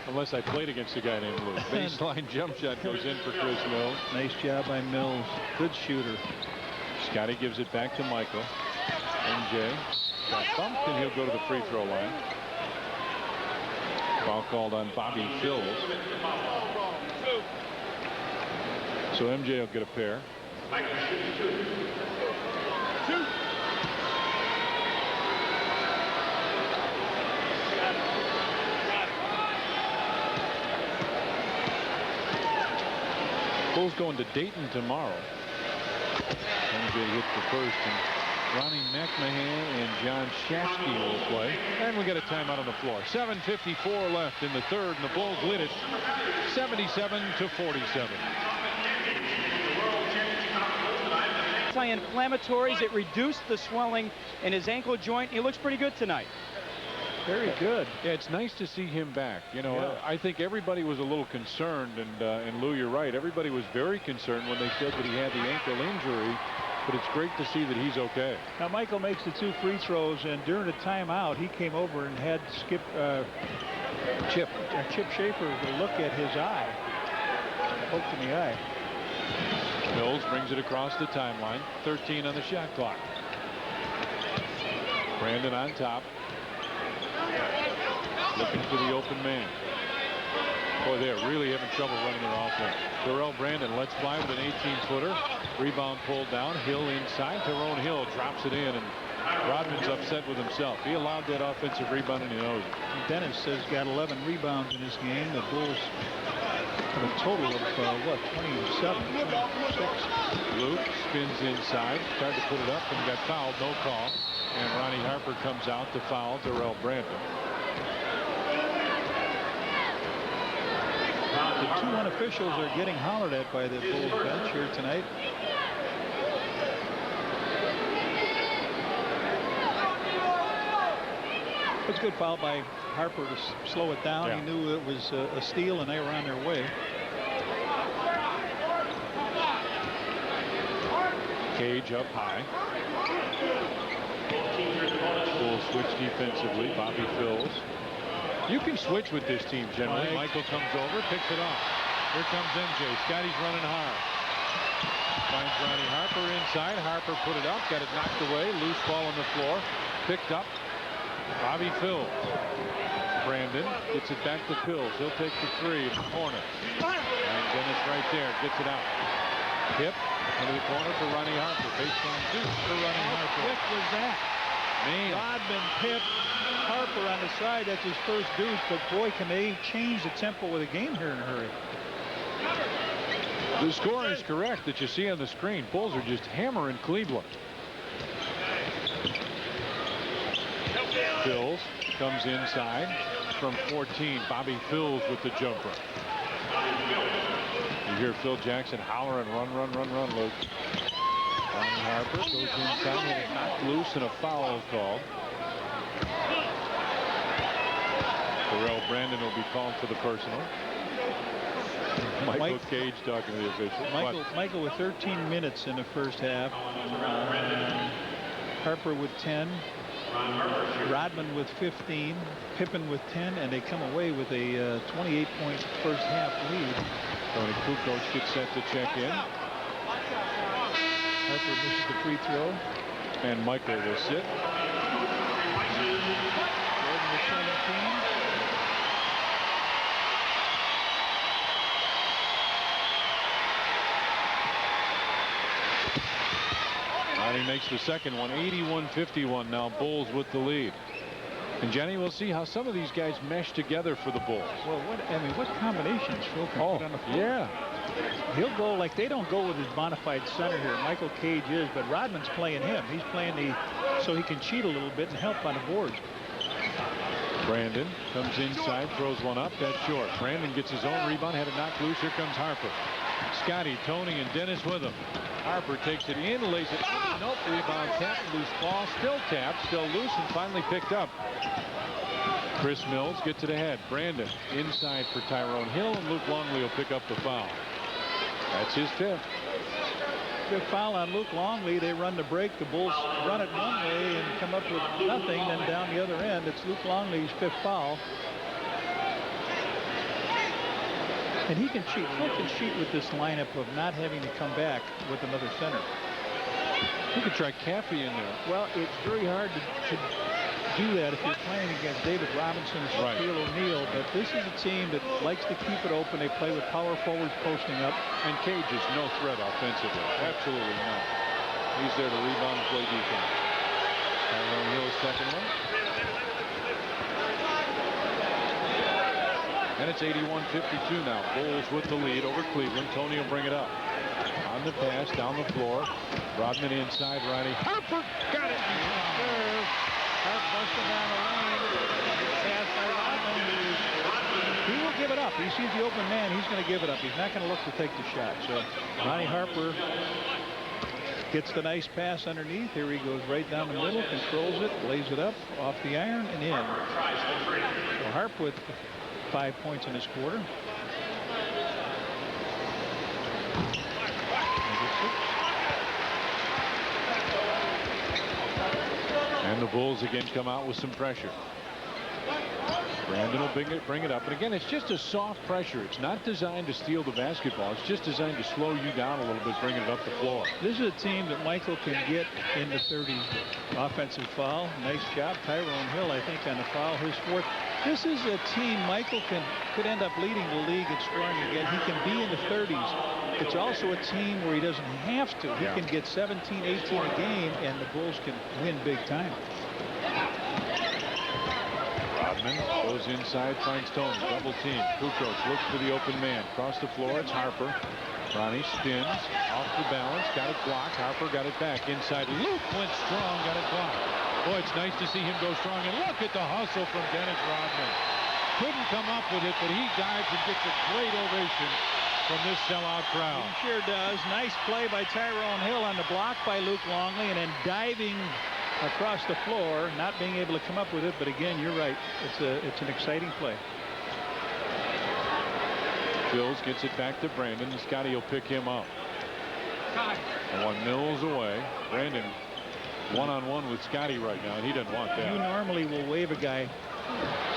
Speaker 2: Unless I played against a guy named Luke. Baseline jump shot goes in for Chris Mills.
Speaker 3: Nice job by Mills. Good shooter.
Speaker 2: Scotty gives it back to Michael. MJ got bumped, and he'll go to the free throw line. Foul called on Bobby Phills. So MJ will get a pair. Bulls going to Dayton tomorrow. MJ hit the first, and Ronnie McMahon and John Shafsky will play. And we got a timeout on the floor. 7:54 left in the third, and the Bulls lead it 77-47.
Speaker 5: Anti-inflammatories. It reduced the swelling in his ankle joint. He looks pretty good tonight.
Speaker 3: Very good.
Speaker 2: Yeah, it's nice to see him back. You know,
Speaker 3: Yeah.
Speaker 2: I think everybody was a little concerned, and Lou, you're right. Everybody was very concerned when they said that he had the ankle injury, but it's great to see that he's okay.
Speaker 3: Now Michael makes the 2 free throws, and during the timeout he came over and had Chip Schaefer to look at his eye. Poked in the eye.
Speaker 2: Mills brings it across the timeline. 13 on the shot clock. Brandon on top. Looking for the open man. Boy, they're really having trouble running their offense. Terrell Brandon lets fly with an 18-footer. Rebound pulled down. Hill inside. Tyrone Hill drops it in, and Rodman's upset with himself. He allowed that offensive rebound, and he knows it.
Speaker 3: Dennis has got 11 rebounds in this game. The Bulls have a total of, 27, 26.
Speaker 2: Luke spins inside. Tried to put it up and got fouled. No call. And Ronnie Harper comes out to foul Terrell Brandon.
Speaker 3: The 2 unofficials are getting hollered at by the Bulls bench here tonight. It's a good foul by Harper to slow it down.
Speaker 2: Yeah.
Speaker 3: He knew it was a steal, and they were on their way.
Speaker 2: Cage up high. Full switch defensively. Bobby Phills. You can switch with this team generally.
Speaker 3: Right.
Speaker 2: Michael comes over, picks it off. Here comes MJ. Scotty's running hard. Finds Ronnie Harper inside. Harper put it up, got it knocked away. Loose ball on the floor. Picked up. Bobby Phills. Brandon gets it back to Phills. He'll take the 3 in the corner. And Dennis right there gets it out. Hip into the corner for Ronnie Harper. Baseline deuce for Ronnie
Speaker 3: How
Speaker 2: Harper.
Speaker 3: quick was that?
Speaker 2: Man.
Speaker 3: Rodman, Pip, Harper on the side. That's his first deuce. But boy, can they change the tempo of the game here in a hurry.
Speaker 2: The score is correct that you see on the screen. Bulls are just hammering Cleveland. Phills comes inside from 14. Bobby Phills with the jumper. You hear Phil Jackson holler and run, run, run, run, Luke. Ronnie Harper goes inside and knocked loose, and a foul is called. Terrell Brandon will be called for the personal. Michael Cage talking to the official.
Speaker 3: Michael with 13 minutes in the first half. Harper with 10. Rodman with 15. Pippen with 10. And they come away with a 28-point first half lead.
Speaker 2: Tony Kukoc gets set to check in.
Speaker 3: Harper misses the free throw.
Speaker 2: And Michael will sit.
Speaker 3: Jordan with 17.
Speaker 2: And he makes the second one. 81-51 now. Bulls with the lead. And Jenny, we'll see how some of these guys mesh together for the Bulls.
Speaker 3: Well, what combinations Phil can put on the floor.
Speaker 2: Yeah.
Speaker 3: He'll go like they don't go with his bona fide center here. Michael Cage is, but Rodman's playing him. He's playing so he can cheat a little bit and help on the boards.
Speaker 2: Brandon comes inside, throws one up. That's short. Brandon gets his own rebound, had it knocked loose. Here comes Harper. Scotty, Tony, and Dennis with him. Harper takes it in, lays it. Nope, rebound tapped, loose ball, still tapped, still loose, and finally picked up. Chris Mills gets it ahead. Brandon inside for Tyrone Hill, and Luke Longley will pick up the foul. That's his fifth.
Speaker 3: Good foul on Luke Longley. They run the break. The Bulls run it one way and come up with nothing. Then down the other end, it's Luke Longley's fifth foul. And he can cheat. Luke can cheat with this lineup of not having to come back with another center.
Speaker 2: You could try Caffey in there.
Speaker 3: Well, it's very hard to do that if you're playing against David Robinson or Shaquille O'Neal, but this is a team that likes to keep it open. They play with power forwards posting up.
Speaker 2: And Cage is no threat offensively. Absolutely not. He's there to rebound and play defense. Tyrone Hill's second one. And it's 81-52 now. Bulls with the lead over Cleveland. Tony will bring it up. On the pass, down the floor. Rodman inside, Ronnie. Harper got it.
Speaker 3: Harper busting down the lane. Pass by Rodman. He will give it up. He sees the open man. He's going to give it up. He's not going to look to take the shot. So Ronnie Harper gets the nice pass underneath. Here he goes right down the middle, controls it, lays it up off the iron and in. So Harper with 5 points in his quarter.
Speaker 2: And the Bulls again come out with some pressure. Brandon will bring it up. And again, it's just a soft pressure. It's not designed to steal the basketball. It's just designed to slow you down a little bit, bringing it up the floor.
Speaker 3: This is a team that Michael can get in the 30s. Offensive foul. Nice job. Tyrone Hill, I think, on the foul. His fourth. This is a team Michael could end up leading the league in scoring again. He can be in the 30s. It's also a team where he doesn't have to. He can get 17, 18 a game, and the Bulls can win big time.
Speaker 2: Rodman goes inside, finds Tony. Double team. Kukoc looks for the open man. Across the floor, it's Harper. Ronnie spins. Off the balance. Got it blocked. Harper got it back. Inside. Luke went strong. Got it blocked. Boy, it's nice to see him go strong. And look at the hustle from Dennis Rodman. Couldn't come up with it, but he dives and gets a great ovation from this sellout crowd.
Speaker 3: He sure does. Nice play by Tyrone Hill on the block by Luke Longley, and then diving across the floor, not being able to come up with it. But again, you're right. It's an exciting play.
Speaker 2: Bills gets it back to Brandon, and Scotty will pick him up. One Mills away. Brandon one-on-one with Scotty right now, and he doesn't want that.
Speaker 3: You normally will wave a guy.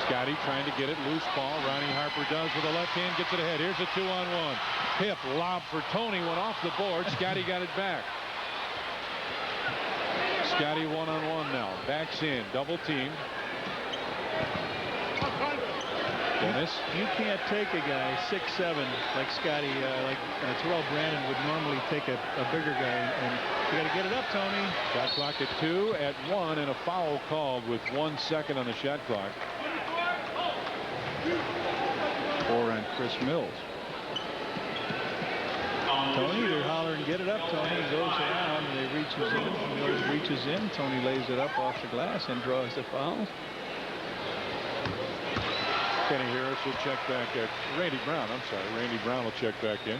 Speaker 2: Scotty trying to get it. Loose ball. Ronnie Harper does with a left hand. Gets it ahead. Here's a 2-on-1. Pip lob for Tony. Went off the board. Scotty got it back. Scotty one-on-one now. Backs in. Double team. Dennis.
Speaker 3: You can't take a guy 6'7" like Scotty, like Terrell Brandon would normally take a bigger guy, and you got to get it up, Tony.
Speaker 2: Shot clock at 2, at 1, and a foul called with 1 second on the shot clock.
Speaker 3: 4 on Chris Mills. Tony, they're hollering, get it up, Tony. He goes around, and they reaches in. Mills reaches in. Tony lays it up off the glass and draws the foul.
Speaker 2: Kenny Harris will check back at Randy Brown. I'm sorry. Randy Brown will check back in.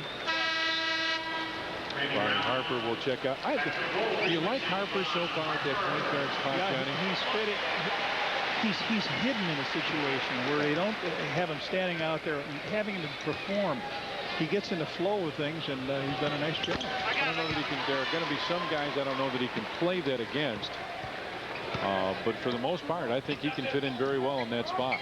Speaker 2: Ronnie Harper will check out. Do you like Harper so far at that point guard spot, Johnny?
Speaker 3: He's fit it. He's hidden in a situation where they don't have him standing out there having to perform. He gets in the flow of things, and he's done a nice job.
Speaker 2: I don't know that he can. There are going to be some guys I don't know that he can play that against. But for the most part, I think he can fit in very well in that spot.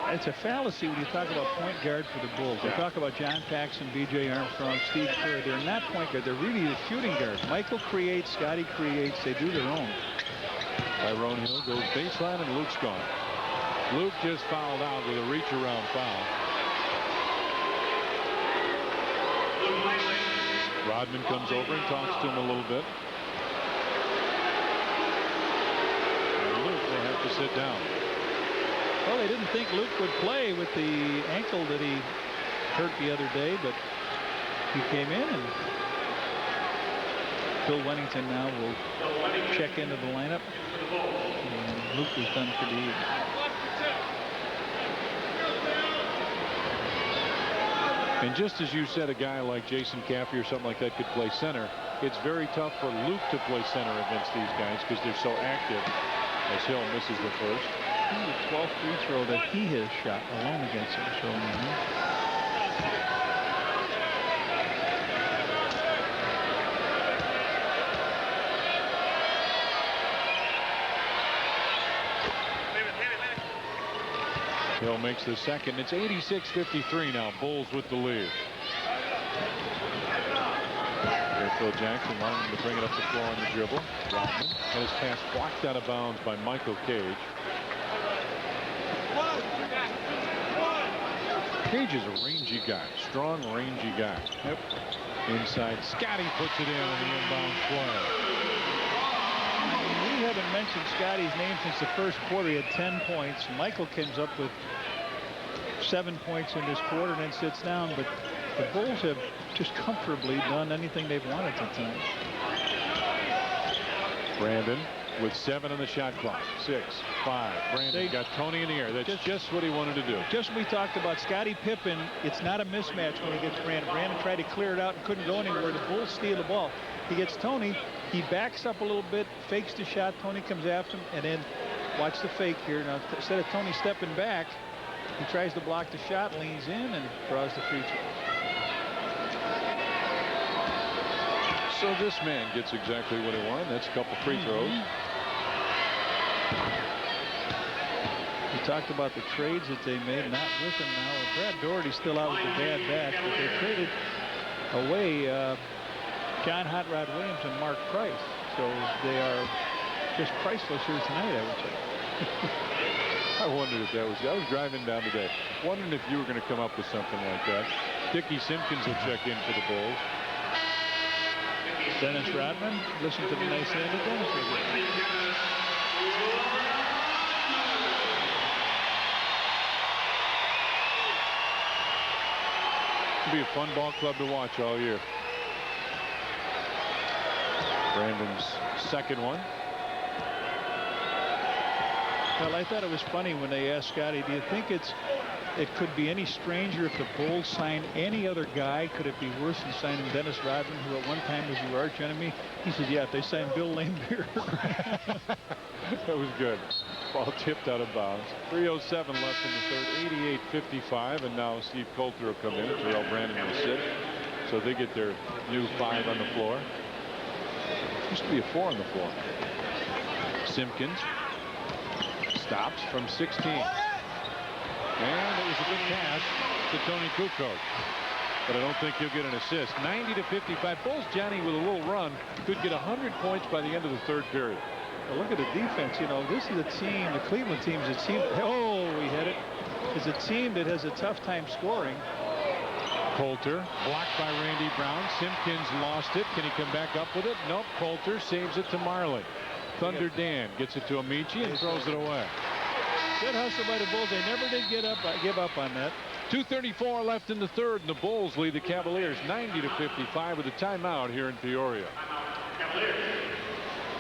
Speaker 3: It's a fallacy when you talk about point guard for the Bulls. They talk about John Paxson, B.J. Armstrong, Steve Kerr. They're not point guard. They're really the shooting guards. Michael creates, Scotty creates. They do their own.
Speaker 2: Tyrone Hill goes baseline, and Luke's gone. Luke just fouled out with a reach-around foul. Rodman comes over and talks to him a little bit. To sit down.
Speaker 3: Well, they didn't think Luke would play with the ankle that he hurt the other day, but He came in, and Bill Wennington now will check into the lineup. And Luke is done for the evening.
Speaker 2: And just as you said, a guy like Jason Caffey or something like that could play center, it's very tough for Luke to play center against these guys because they're so active, as Hill misses the first.
Speaker 3: The 12th free throw that he has shot alone against him. So
Speaker 2: Hill makes the second. It's 86-53 now. Bulls with the lead. Here Phil Jackson wanting him to bring it up the floor on the dribble. Rodman had his pass blocked out of bounds by Michael Cage. Cage is a rangy guy, strong, rangy guy.
Speaker 3: Yep.
Speaker 2: Inside, Scotty puts it in on the inbound play.
Speaker 3: We haven't mentioned Scotty's name since the first quarter. He had 10 points. Michael comes up with 7 points in this quarter and then sits down. But the Bulls have just comfortably done anything they've wanted to tonight.
Speaker 2: Brandon with 7 on the shot clock. 6, 5. Brandon got Tony in the air. That's just what he wanted to do.
Speaker 3: Just we talked about Scottie Pippen. It's not a mismatch when he gets Brandon. Brandon tried to clear it out and couldn't go anywhere. The Bulls steal the ball. He gets Tony. He backs up a little bit, fakes the shot. Tony comes after him, and then watch the fake here. Now, instead of Tony stepping back, he tries to block the shot, leans in, and draws the free throw.
Speaker 2: So this man gets exactly what he wanted. That's a couple free throws.
Speaker 3: We talked about the trades that they made, not with him now. Brad Doherty's still out with the bad back, but they traded away John Hot Rod Williams and Mark Price. So they are just priceless here tonight, I would say.
Speaker 2: I wondered if that was. I was driving down today, wondering if you were going to come up with something like that. Dickie Simpkins will check in for the Bulls.
Speaker 3: Dennis Rodman, listen to the nice hand of Dennis again.
Speaker 2: It'll be a fun ball club to watch all year. Brandon's second one.
Speaker 3: Well, I thought it was funny when they asked Scotty, do you think it could be any stranger if the Bulls signed any other guy? Could it be worse than signing Dennis Rodman, who at one time was your arch enemy? He said, yeah, if they signed Bill Laimbeer.
Speaker 2: That was good. Ball tipped out of bounds. 3:07 left in the third. 88-55, and now Steve Coulter will come in. Terrell Brandon will sit. So they get their new 5 on the floor. Used to be a 4 on the floor. Simpkins stops from 16. And it was a good pass to Tony Kukoc. But I don't think he'll get an assist. 90-55. Bulls Johnny with a little run could get 100 points by the end of the third period.
Speaker 3: Well, look at the defense. You know, this is a team, the Cleveland team is a team. Oh, we hit it. Is a team that has a tough time scoring.
Speaker 2: Coulter blocked by Randy Brown. Simpkins lost it. Can he come back up with it? Nope. Coulter saves it to Marley. Thunder Dan gets it to Amici and throws it away.
Speaker 3: Good hustle by the Bulls. They never did give up on that.
Speaker 2: 2:34 left in the third, and the Bulls lead the Cavaliers 90-55 with a timeout here in Peoria.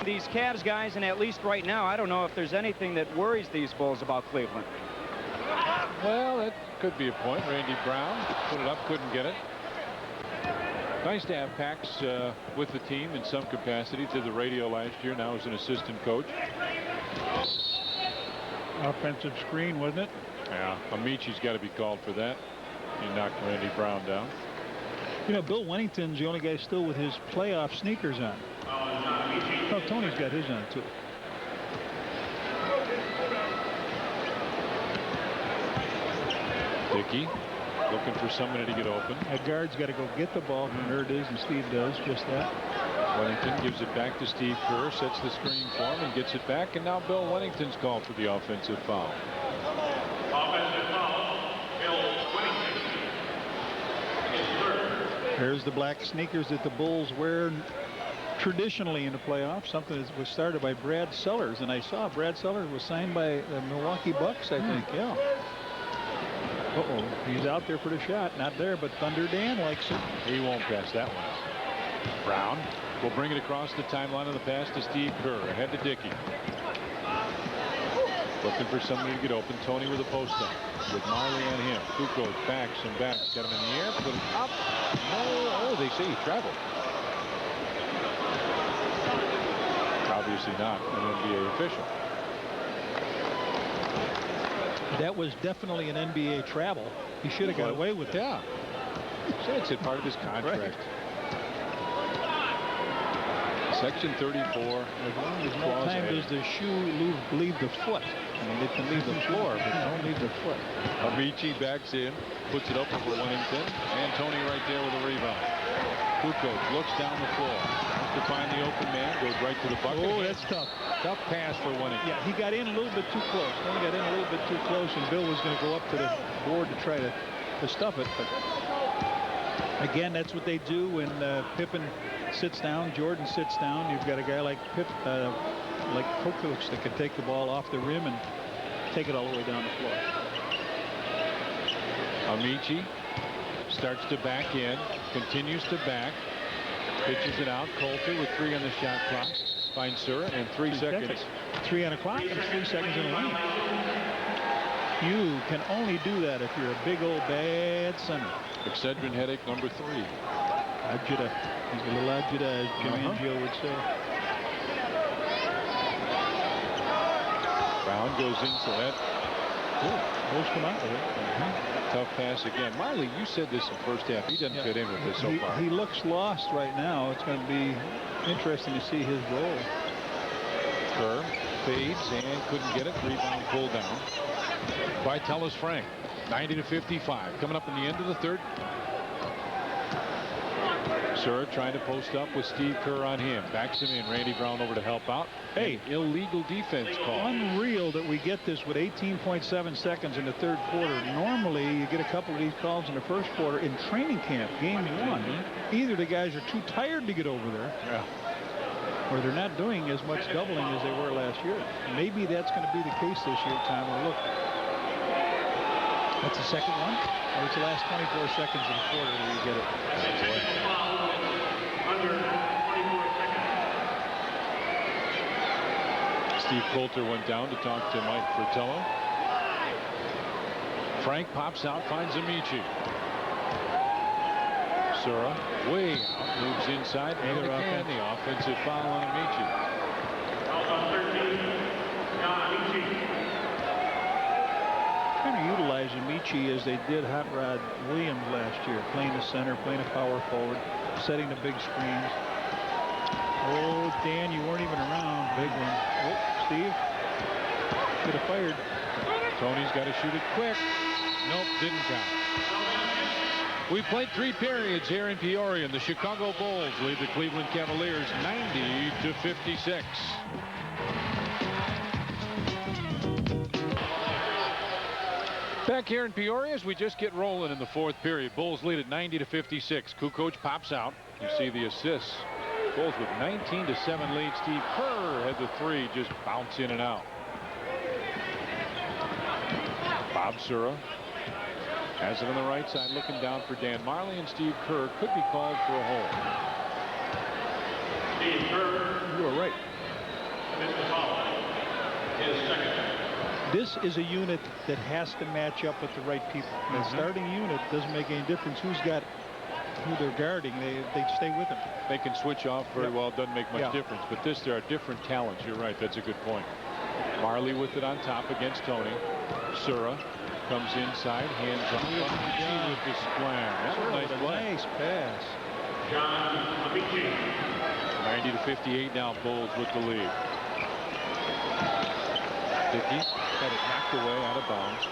Speaker 5: These Cavs guys, and at least right now, I don't know if there's anything that worries these Bulls about Cleveland.
Speaker 2: Well, that could be a point. Randy Brown put it up, couldn't get it. Nice to have Pax with the team in some capacity. To the radio last year, now as an assistant coach.
Speaker 3: Offensive screen, wasn't it?
Speaker 2: Yeah, Amici's got to be called for that. He knocked Randy Brown down.
Speaker 3: You know, Bill Wennington's the only guy still with his playoff sneakers on. Oh, Tony's got his on too.
Speaker 2: Dickey looking for somebody to get open.
Speaker 3: That guard's got to go get the ball from Hernandez, and Steve does just that.
Speaker 2: Wennington gives it back to Steve Kerr, sets the screen for him, and gets it back. And now Bill Wennington's called for the offensive foul.
Speaker 4: Offensive foul, Bill Wennington.
Speaker 3: There's the black sneakers that the Bulls wear traditionally in the playoffs. Something that was started by Brad Sellers, and I saw Brad Sellers was signed by the Milwaukee Bucks, I think. Yeah. Uh-oh, he's out there for the shot. Not there, but Thunder Dan likes it.
Speaker 2: He won't pass that one out. Brown will bring it across the timeline of the pass to Steve Kerr. Ahead to Dickey. Looking for somebody to get open. Tony with a post up with Marley on him. Kukoc backs and backs. Got him in the air. Put it up. No. Oh, they say he traveled. Obviously not an NBA official.
Speaker 3: That was definitely an NBA travel. He should have got away with it.
Speaker 2: Yeah. It's part of his contract.
Speaker 3: Right.
Speaker 2: Section 34.
Speaker 3: As long as no time does the shoe leave the foot. I mean, it can leave the floor, but don't leave the foot.
Speaker 2: Amici backs in, puts it open for Winnington, and Tony right there with a rebound. Kukoc looks down the floor, wants to find the open man, goes right to the bucket.
Speaker 3: Oh, that's tough.
Speaker 2: Tough pass for Winnington.
Speaker 3: Yeah, he got in a little bit too close. Tony got in a little bit too close, and Bill was going to go up to the board to try to stuff it. But again, that's what they do when Pippen sits down, Jordan sits down. You've got a guy like like Kukoc that can take the ball off the rim and take it all the way down the floor.
Speaker 2: Amici starts to back in, continues to back, pitches it out. Coulter with 3 on the shot clock. Finds Sura and 3 seconds.
Speaker 3: 3 on the clock and 3 seconds in the lane. You can only do that if you're a big old bad center.
Speaker 2: Excedrin headache number 3.
Speaker 3: Agita. He's a little agita, as Jim Angio would say.
Speaker 2: Brown goes into that.
Speaker 3: Most come out of it.
Speaker 2: Tough pass again. Marley, you said this in the first half. He doesn't fit in with this so far.
Speaker 3: He looks lost right now. It's going to be interesting to see his role.
Speaker 2: Kerr fades and couldn't get it. Rebound pulled down by Tellis Frank. 90-55. Coming up in the end of the third. Sura trying to post up with Steve Kerr on him. Backs him in. Randy Brown over to help out.
Speaker 3: Hey,
Speaker 2: illegal defense call.
Speaker 3: Unreal that we get this with 18.7 seconds in the third quarter. Normally, you get a couple of these calls in the first quarter in training camp, game 1. Either the guys are too tired to get over there, or they're not doing as much doubling as they were last year. Maybe that's going to be the case this year, Tom. Well, look, that's the second one, or it's the last 24 seconds of the quarter where you get it.
Speaker 4: Under 24 seconds.
Speaker 2: Steve Coulter went down to talk to Mike Fratello. Frank pops out, finds Amici. Sura way out, moves inside, and the offensive foul on Amici.
Speaker 4: Foul on 13, Amici.
Speaker 3: Trying to utilize Amici as they did Hot Rod Williams last year, playing the center, playing a power forward, setting the big screens. Oh, Dan, you weren't even around. Big one. Oh, Steve. Could have fired.
Speaker 2: Tony's got to shoot it quick. Nope, didn't count. We played 3 periods here in Peoria, and the Chicago Bulls lead the Cleveland Cavaliers 90-56. Back here in Peoria as we just get rolling in the 4th period. Bulls lead at 90-56. Kukoc pops out. You see the assists. Bulls with 19-7 lead. Steve Kerr had the 3 just bounce in and out. Bob Sura has it on the right side, looking down for Dan Marley, and Steve Kerr could be called for a hold.
Speaker 4: Steve Kerr.
Speaker 3: You are right.
Speaker 4: Mr. Foul. His second.
Speaker 3: This is a unit that has to match up with the right people. The starting unit doesn't make any difference who they're guarding. They stay with them.
Speaker 2: They can switch off very well. Doesn't make much difference. But there are different talents. You're right. That's a good point. Marley with it on top against Tony. Sura comes inside, hands on with the slam. That's a nice play.
Speaker 3: Nice pass.
Speaker 4: John Amici.
Speaker 2: 90-58 now. Bulls with the lead. Dickey got it knocked away out of bounds.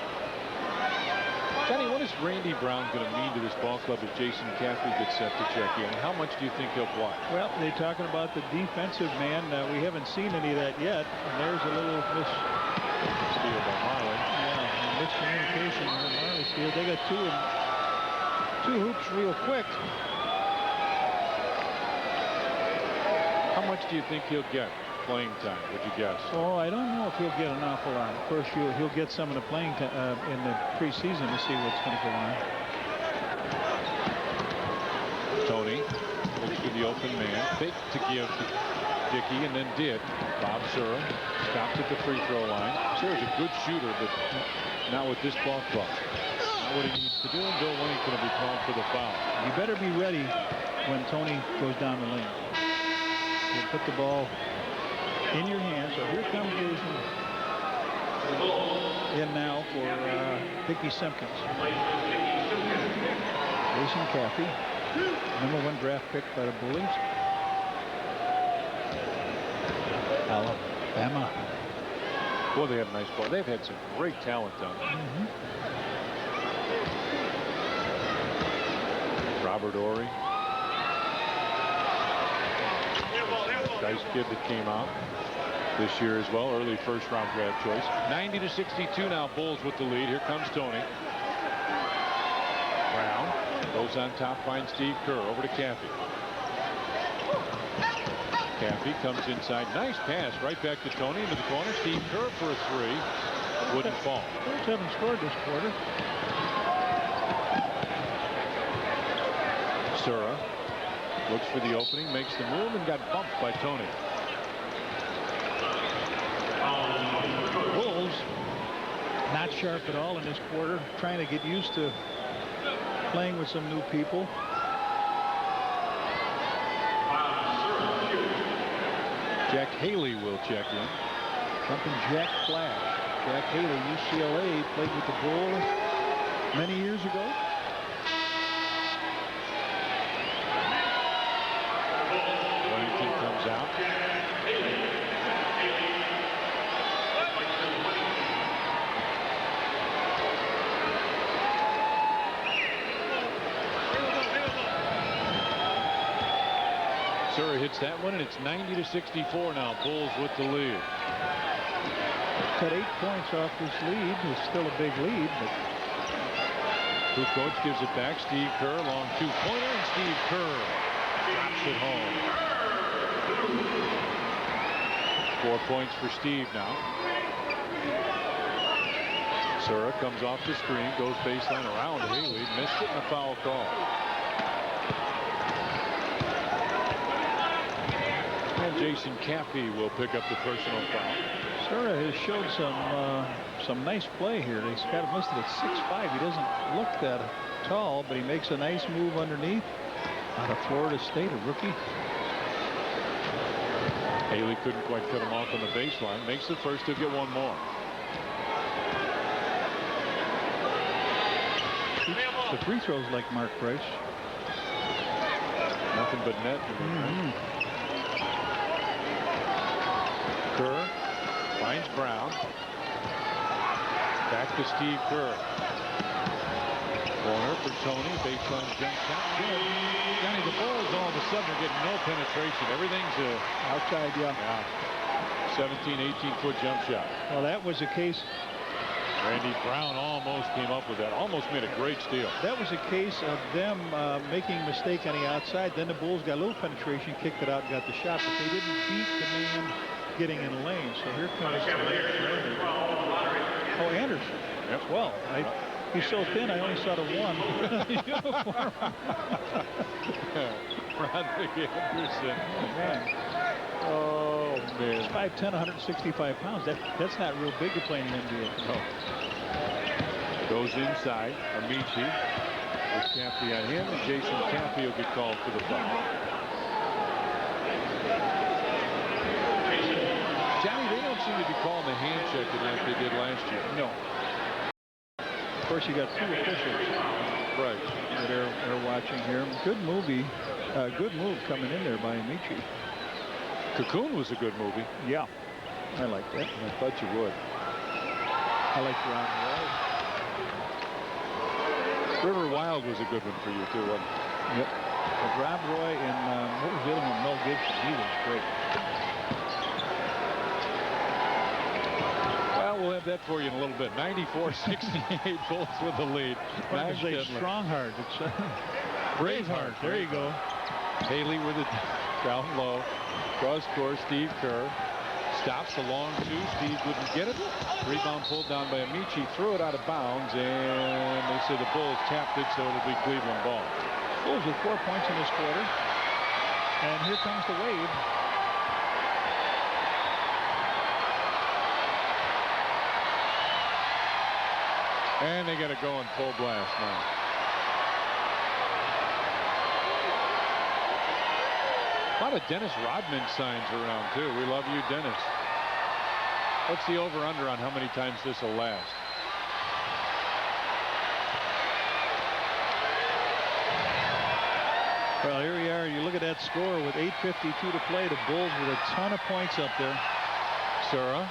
Speaker 2: Johnny, what is Randy Brown going to mean to this ball club if Jason Caffrey gets set to check in? How much do you think he'll play?
Speaker 3: Well, they're talking about the defensive man. We haven't seen any of that yet. And there's a little
Speaker 2: steal by Marley.
Speaker 3: Yeah, miscommunication on the Marley steal. They got two hoops real quick.
Speaker 2: How much do you think he'll get? playing time, would you guess?
Speaker 3: Oh, I don't know if he'll get an awful lot. Of course, he'll get some of the playing in the preseason to see what's going to go on.
Speaker 2: Tony looks for the open man. Fake to give to Dickey, and then did. Bob Sura stops at the free throw line. Sura's a good shooter, but not with this ball club. Not what he needs to do, and Bill Winning's going to be called for the foul.
Speaker 3: You better be ready when Tony goes down the lane. He'll put the ball in your hands. So here comes Jason in now for Dickey Simpkins. Jason Caffey, #1 draft pick by the Bullies. Alabama.
Speaker 2: Boy, they have a nice ball. They've had some great talent down there. Robert Ory. Nice kid that came out this year as well. Early first-round draft choice. 90-62 now. Bulls with the lead. Here comes Tony. Brown goes on top, finds Steve Kerr. Over to Caffey. Caffey comes inside. Nice pass right back to Tony into the corner. Steve Kerr for a three. Wouldn't fall.
Speaker 3: Bulls haven't scored this quarter.
Speaker 2: Sura looks for the opening, makes the move, and got bumped by Tony.
Speaker 3: Bulls not sharp at all in this quarter, trying to get used to playing with some new people.
Speaker 2: Jack Haley will check in.
Speaker 3: Jumping Jack Flash. Jack Haley, UCLA, played with the Bulls many years ago.
Speaker 2: Wellington comes out. Sura hits that one, and it's 90-64 now. Bulls with the lead.
Speaker 3: Cut 8 points off this lead. It's still a big lead, but
Speaker 2: Kukoc gives it back. Steve Kerr, long two-pointer, and Steve Kerr drops it home. 4 points for Steve now. Sura comes off the screen, goes baseline around Haley, missed it, and a foul call. And Jason Caffey will pick up the personal foul.
Speaker 3: Sura has showed some nice play here. He's got him listed at 6'5". He doesn't look that tall, but he makes a nice move underneath. Out of Florida State, a rookie.
Speaker 2: Haley couldn't quite cut him off on the baseline. Makes the first, he'll get one more.
Speaker 3: The free throws like Mark Price.
Speaker 2: Nothing but net. Kerr finds Brown. Back to Steve Kerr. Corner for Tony. Baseline jump shot. Good. Johnny, the Bulls all of a sudden are getting no penetration. Everything's
Speaker 3: Outside, yeah.
Speaker 2: 17, 18-foot jump shot.
Speaker 3: Well, that was a case.
Speaker 2: Randy Brown almost came up with that. Almost made a great steal.
Speaker 3: That was a case of them making a mistake on the outside. Then the Bulls got a little penetration, kicked it out, and got the shot. But they didn't beat the man getting in the lane. So here comes Anderson.
Speaker 2: Yep.
Speaker 3: 12. He's so thin, I only saw the one uniform.
Speaker 2: Roderick Anderson.
Speaker 3: Man.
Speaker 2: Oh, man.
Speaker 3: He's 5'10", 165 pounds. That's not real big to play in the NBA.
Speaker 2: No. Goes inside. Amici with Caffey on him, and Jason Caffey will get called for the foul. Johnny, they don't seem to be calling the hand check like they did last year.
Speaker 3: No. Of course, you got two officials.
Speaker 2: Right.
Speaker 3: That are watching here. Good move coming in there by Amici.
Speaker 2: Cocoon was a good movie.
Speaker 3: Yeah, I like that.
Speaker 2: I thought you would.
Speaker 3: I like Rob Roy.
Speaker 2: River Wild was a good one for you too, wasn't it?
Speaker 3: Yep. But Rob Roy and what was the other one? Mel Gibson. He was great.
Speaker 2: Well, we'll have that for you in a little bit. 94-68 Bulls with the lead.
Speaker 3: What is a Strongheart? It's Braveheart. There you go.
Speaker 2: Haley with it down low. Cross court, Steve Kerr stops the long two. Steve wouldn't get it. Rebound pulled down by Amici. Threw it out of bounds, and they say the Bulls tapped it, so it'll be Cleveland ball.
Speaker 3: Bulls with 4 points in this quarter. And here comes the wave.
Speaker 2: And they got to go in full blast now. A lot of Dennis Rodman signs around, too. We love you, Dennis. What's the over-under on how many times this will last?
Speaker 3: Well, here we are. You look at that score with 8:52 to play. The Bulls with a ton of points up there.
Speaker 2: Sura.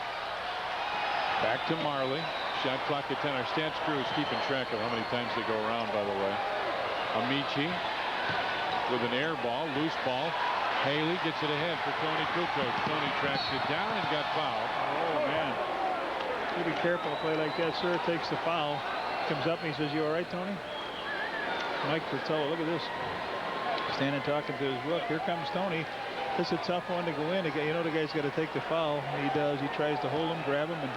Speaker 2: Back to Marley. Shot clock at 10. Our stats crew is keeping track of how many times they go around, by the way. Amici with an air ball, loose ball. Haley gets it ahead for Tony Kukoc. Tony tracks it down and got fouled.
Speaker 3: Oh, man. You be careful. A play like that. Sura takes the foul. Comes up and he says, "You all right, Tony?" Mike Fratello, look at this. Standing talking to his rook. Here comes Tony. This is a tough one to go in. You know the guy's got to take the foul. He does. He tries to hold him, grab him, and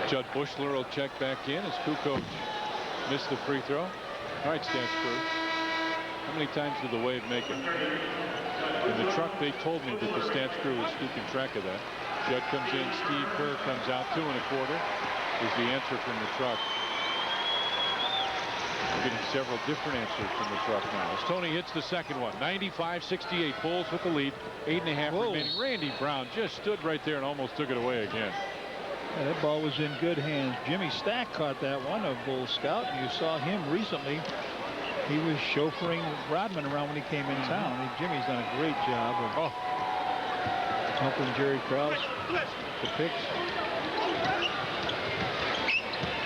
Speaker 2: Judd Bushler will check back in as Kukoc missed the free throw. All right, stats crew. How many times did the Wave make it? In the truck, they told me that the stats crew was keeping track of that. Judd comes in. Steve Kerr comes out. 2 1/4 is the answer from the truck. We're getting several different answers from the truck now. As Tony hits the second one. 95-68. Bulls with the lead. 8.5 remaining. Randy Brown just stood right there and almost took it away again.
Speaker 3: yeah, that ball was in good hands. Jimmy Stack caught that one, a Bull scout. And you saw him recently. He was chauffeuring Rodman around when he came in town. Jimmy's done a great job of helping Jerry Krause the picks.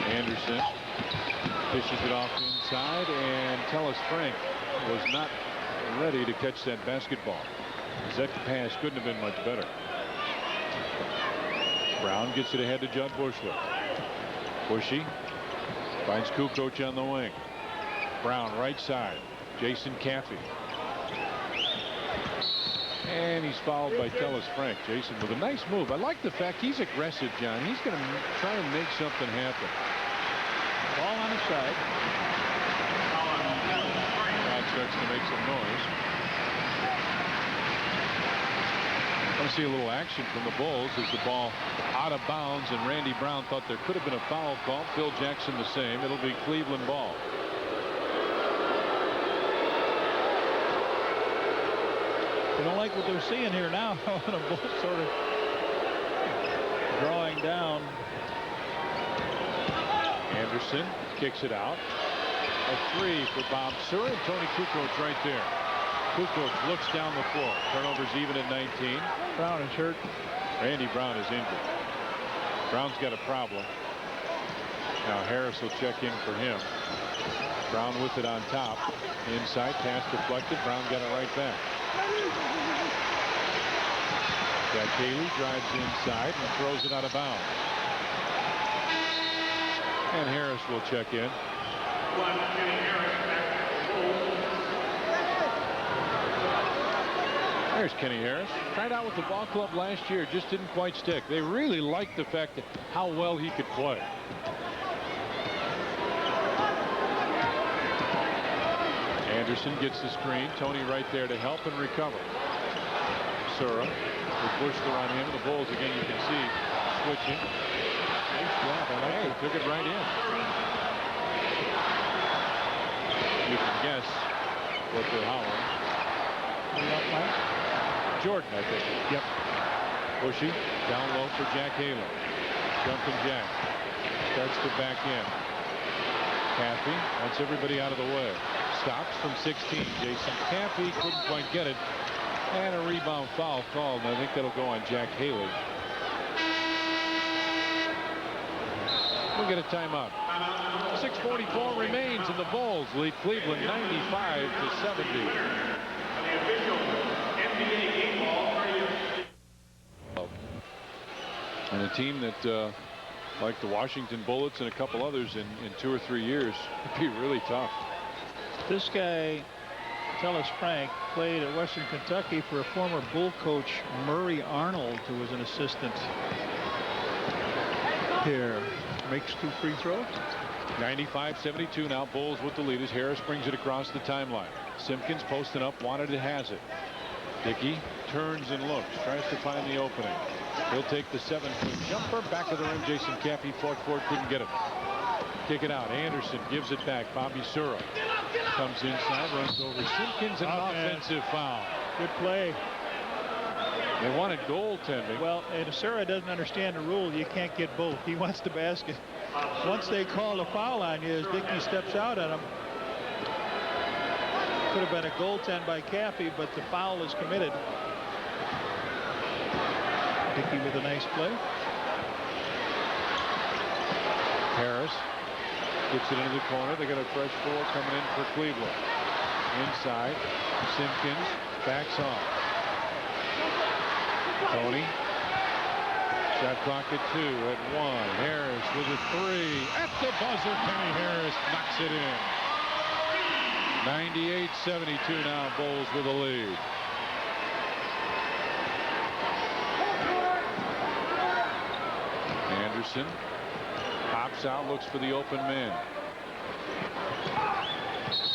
Speaker 2: Anderson fishes it off inside, and Tellis Frank was not ready to catch that basketball. That pass couldn't have been much better. Brown gets it ahead to Judd Bushler. Bushy finds Kukoc on the wing. Brown right side. Jason Caffey. And he's fouled by Tellis Frank. Jason with a nice move. I like the fact he's aggressive, John. He's going to try and make something happen.
Speaker 3: Ball on his side.
Speaker 2: Crowd starts to make some noise. I want to see a little action from the Bulls as the ball out of bounds, and Randy Brown thought there could have been a foul call. Phil Jackson the same. It'll be Cleveland ball.
Speaker 3: They don't like what they're seeing here now. The Bulls sort of drawing down.
Speaker 2: Anderson kicks it out. A 3 for Bob Sura, and Tony Kukoc right there. Kukoc looks down the floor. Turnovers even at 19.
Speaker 3: Brown is hurt.
Speaker 2: Randy Brown is injured. Brown's got a problem. Now Harris will check in for him. Brown with it on top. Inside, pass deflected. Brown got it right back. Jack Haley drives inside and throws it out of bounds. And Harris will check in. There's Kenny Harris. Tried out with the ball club last year, just didn't quite stick. They really liked the fact that how well he could play. Anderson gets the screen. Tony right there to help and recover. Sura with Bushler on him. The Bulls again, you can see switching. Nice job. I like it. Took it right in. You can guess what they're hollering. Jordan, I think.
Speaker 3: Yep.
Speaker 2: Bushy down low for Jack Haley. Jumping Jack. Starts to back in. Caffey wants everybody out of the way. Stops from 16. Jason Caffey couldn't quite get it. And a rebound foul called. And I think that'll go on Jack Haley. We'll get a timeout. 6:44 remains, and the Bulls lead Cleveland 95-70. And a team that, like the Washington Bullets and a couple others in 2 or 3 years, would be really tough.
Speaker 3: This guy, Marcellus Frank played at Western Kentucky for a former Bull coach, Murray Arnold, who was an assistant here. Makes 2 free throws.
Speaker 2: 95-72 now. Bulls with the lead as Harris brings it across the timeline. Simpkins posting up, wanted it, has it. Dickey turns and looks, tries to find the opening. He'll take the 7-foot jumper. Back of the rim, Jason Caffey fought for it, couldn't get it. Kick it out. Anderson gives it back. Bobby Sura comes inside, runs over Simpkins, and an offensive foul.
Speaker 3: Good play.
Speaker 2: They wanted goaltending.
Speaker 3: Well, and Sura doesn't understand the rule. You can't get both. He wants the basket. Once they call a foul on you, as Dickey steps out on him, could have been a goaltend by Caffey, but the foul is committed. Dickey with a nice play.
Speaker 2: Harris gets it into the corner. They got a fresh 4 coming in for Cleveland. Inside, Simpkins backs off. Tony. Shot clock at 2, at 1. Harris with a 3. At the buzzer, Kenny Harris knocks it in. 98-72 now. Bulls with a lead. Anderson pops out, looks for the open man.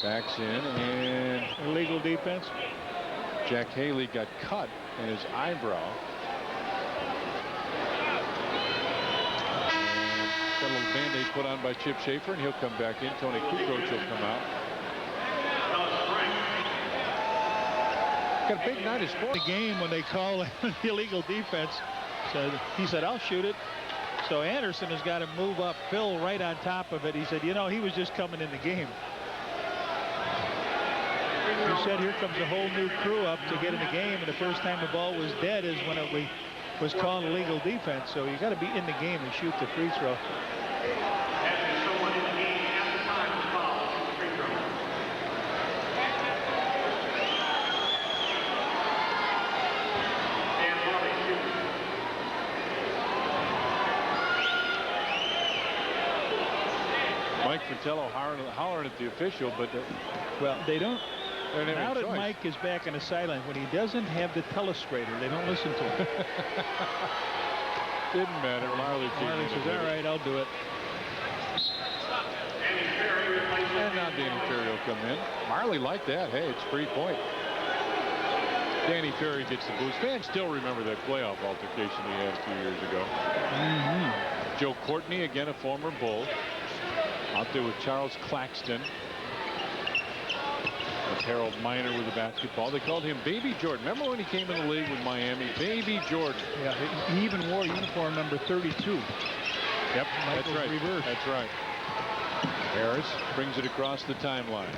Speaker 2: Backs in, and
Speaker 3: illegal defense.
Speaker 2: Jack Haley got cut in his eyebrow. And got a little band-aid put on by Chip Schaefer, and he'll come back in. Tony Kukoc will come out. Got a big night of sports.
Speaker 3: The game when they call illegal defense. So he said, I'll shoot it. So Anderson has got to move up. Phil right on top of it. He said, you know, he was just coming in the game. He said here comes a whole new crew up to get in the game, and the first time the ball was dead is when it was called illegal defense. So you got to be in the game and shoot the free throw.
Speaker 2: Mike Fratello hollering at the official, but
Speaker 3: well, they don't.
Speaker 2: Now
Speaker 3: that Mike is back on the sideline, when he doesn't have the telestrator, they don't listen to him.
Speaker 2: Didn't matter. Marley
Speaker 3: says, all right, I'll do it.
Speaker 2: And now Danny Ferry will come in. Marley liked that. Hey, it's free point. Danny Ferry gets the boost. Fans still remember that playoff altercation he had 2 years ago. Joe Courtney, again a former Bull, out there with Charles Claxton. Harold Miner with the basketball. They called him Baby Jordan. Remember when he came in the league with Miami? Baby Jordan.
Speaker 3: Yeah, he even wore uniform number 32.
Speaker 2: Yep, that's right.
Speaker 3: Reverse.
Speaker 2: That's right. Harris brings it across the timeline.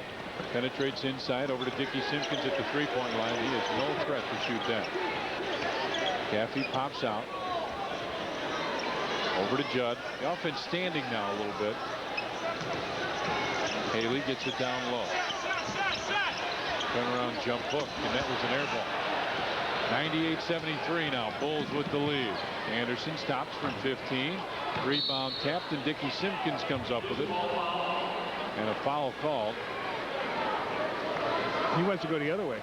Speaker 2: Penetrates inside over to Dickey Simpkins at the three-point line. He has no threat to shoot that. Caffey pops out. Over to Judd. The offense standing now a little bit. Haley gets it down low. Turnaround jump hook, and that was an air ball. 98-73 now. Bulls with the lead. Anderson stops from 15. Rebound tapped, and Dickey Simpkins comes up with it. And a foul called.
Speaker 3: He wants to go the other way.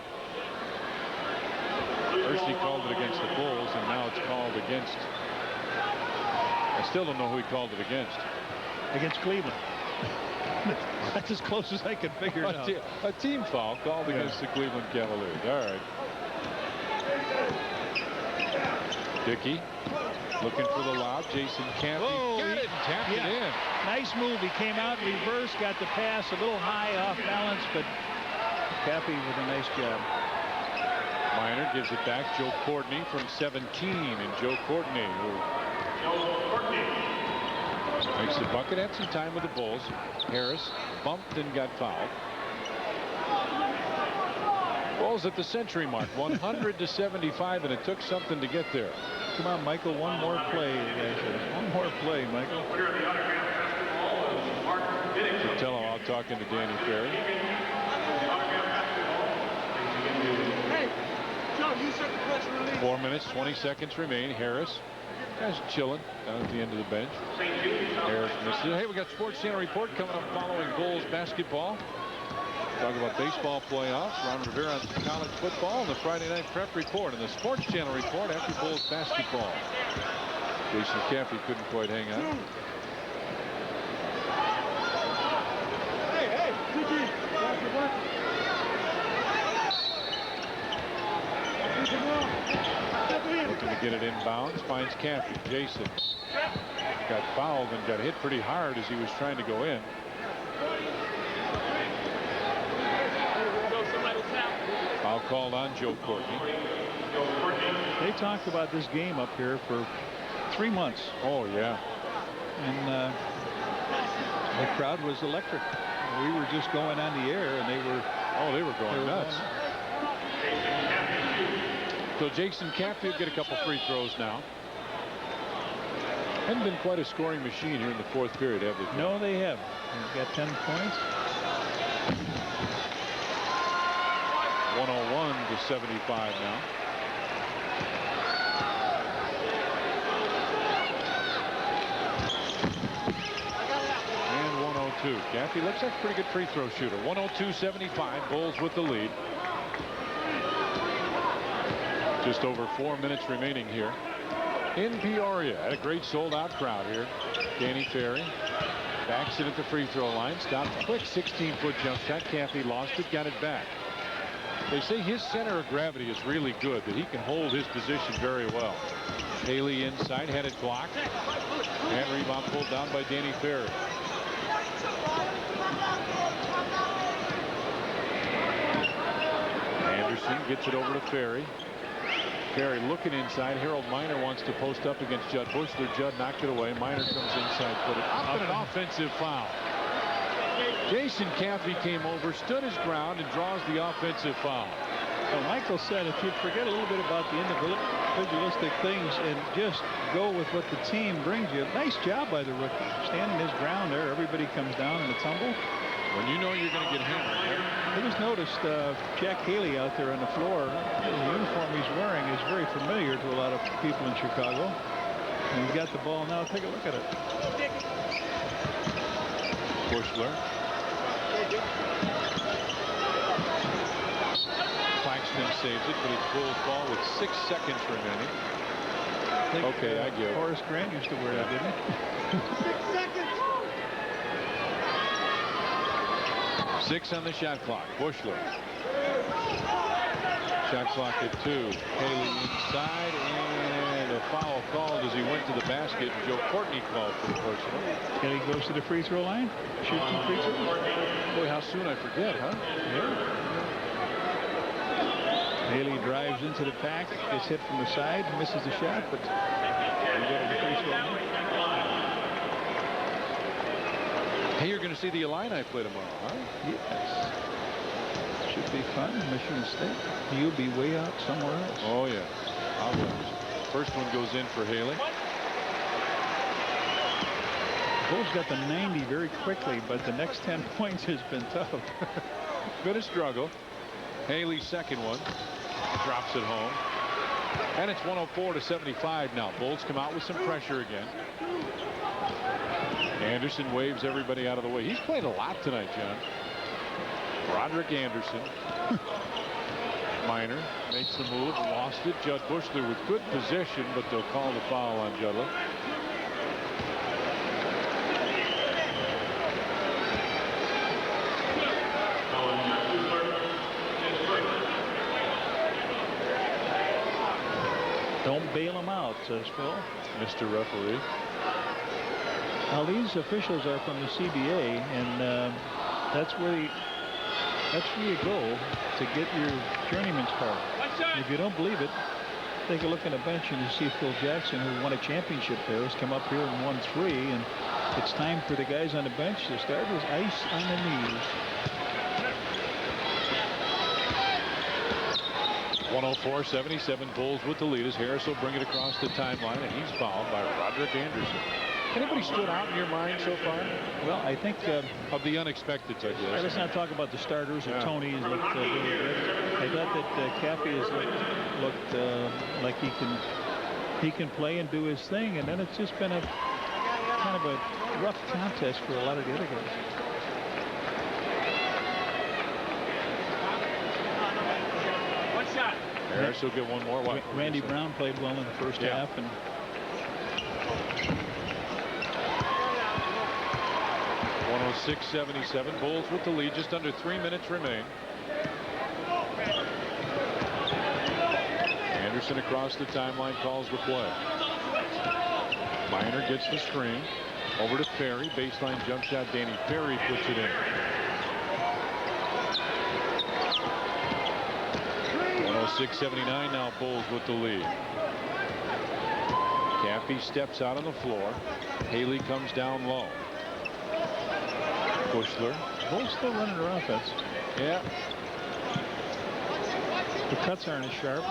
Speaker 2: First he called it against the Bulls, and now it's called against. I still don't know who he called it against.
Speaker 3: Against Cleveland. That's as close as I can figure it out.
Speaker 2: A team foul called against the Cleveland Cavaliers. All right. Dickey looking for the lob. Jason Caffey got it and tapped it in.
Speaker 3: Nice move. He came out reverse, got the pass a little high off balance, but Caffey with a nice job.
Speaker 2: Miner gives it back. Joe Courtney from 17, and Joe Courtney makes the bucket. Had some time with the Bulls. Harris bumped and got fouled. Bulls at the century mark, 100-75, and it took something to get there.
Speaker 3: Come on, Michael, one more play. One more play, Michael.
Speaker 2: Fratello out talking to Danny Ferry.
Speaker 6: Hey, Joe, you set the press release.
Speaker 2: 4 minutes, 20 seconds remain. Harris. Guys chilling down at the end of the bench. Harris misses it. Hey, we got Sports Center report coming up following Bulls basketball. Talk about baseball playoffs. Ron Rivera on some college football and the Friday Night Prep Report and the Sports Channel report after Bulls basketball. Jason Caffey couldn't quite hang on.
Speaker 6: Hey, Gigi,
Speaker 2: Looking to get it inbounds. Finds Caffey. Jason got fouled and got hit pretty hard as he was trying to go in. Foul called on Joe Courtney.
Speaker 3: They talked about this game up here for 3 months.
Speaker 2: Oh, yeah.
Speaker 3: And the crowd was electric. We were just going on the air, and they were
Speaker 2: going nuts. So Jason Caffey will get a couple free throws now. Hadn't been quite a scoring machine here in the fourth period, have they?
Speaker 3: No, they haven't. They've got 10 points.
Speaker 2: 101 to 75 now. And 102. Caffey looks like a pretty good free throw shooter. 102-75. Bulls with the lead. Just over 4 minutes remaining here in Peoria. Had a great sold-out crowd here. Danny Ferry backs it at the free throw line. Stopped quick 16-foot jump shot. Caffey lost it, got it back. They say his center of gravity is really good, that he can hold his position very well. Haley inside, had it blocked. And rebound pulled down by Danny Ferry. Anderson gets it over to Ferry. Ferry looking inside. Harold Miner wants to post up against Judd Bushler. Judd knocked it away. Miner comes inside, put it up, and an offensive foul. Jason Caffey came over, stood his ground, and draws the offensive foul.
Speaker 3: Well, Michael said if you forget a little bit about the individualistic things and just go with what the team brings you. Nice job by the rookie. Standing his ground there. Everybody comes down in a tumble.
Speaker 2: When you know you're going to get hammered. Right?
Speaker 3: I just noticed Jack Haley out there on the floor. The uniform he's wearing is very familiar to a lot of people in Chicago. And he's got the ball now. Take a look at it.
Speaker 2: Bushler. Claxton saves it, but it's Bulls ball with 6 seconds remaining. Okay, I give.
Speaker 3: Horace Grant used to wear that, didn't he?
Speaker 6: 6 seconds.
Speaker 2: 6 on the shot clock. Bushler. Shot clock at 2. Haley inside, and a foul called as he went to the basket. Joe Courtney called for the personal.
Speaker 3: Haley goes to the free throw line. Shoots some free throws.
Speaker 2: Boy, how soon I forget, huh?
Speaker 3: Yeah. Haley drives into the pack, gets hit from the side, misses the shot, but we go to the free throw line.
Speaker 2: Hey, you're going to see the Illini play tomorrow, huh?
Speaker 3: Yes. Should be fun. Michigan State. You'll be way out somewhere else.
Speaker 2: Oh, yeah. I'll watch. First one goes in for Haley.
Speaker 3: Bulls got the 90 very quickly, but the next 10 points has been tough.
Speaker 2: Been a struggle. Haley's second one. Drops it home. And it's 104-75 now. Bulls come out with some pressure again. Anderson waves everybody out of the way. He's played a lot tonight, John. Roderick Anderson. Miner makes the move, lost it. Judd Bushler with good position, but they'll call the foul on Judler.
Speaker 3: Don't bail them out, says Phil.
Speaker 2: Mr. Referee.
Speaker 3: Now these officials are from the CBA, and that's where you go to get your journeyman's card. If you don't believe it, take a look on the bench and you see Phil Jackson, who won a championship there, has come up here and won 3, and it's time for the guys on the bench to start with ice on the knees.
Speaker 2: 104-77 Bulls with the lead as Harris will bring it across the timeline, and he's fouled by Roderick Anderson. Anybody stood out in your mind so far?
Speaker 3: Well, I think
Speaker 2: of the unexpected, I guess.
Speaker 3: Let's not talk about the starters. Yeah. Tony has looked really good. I thought that Caffey has looked like he can play and do his thing, and then it's just been a kind of a rough contest for a lot of the other guys.
Speaker 2: Harris will get one more.
Speaker 3: Randy Brown played well in the first half. And
Speaker 2: 106-77. Bulls with the lead. Just under 3 minutes remain. Anderson across the timeline calls the play. Miner gets the screen. Over to Ferry. Baseline jump shot. Danny Ferry puts it in. 106-79 now. Bulls with the lead. Cappy steps out on the floor. Haley comes down low. Bushler.
Speaker 3: Bulls still running their offense.
Speaker 2: Yeah.
Speaker 3: The cuts aren't as sharp.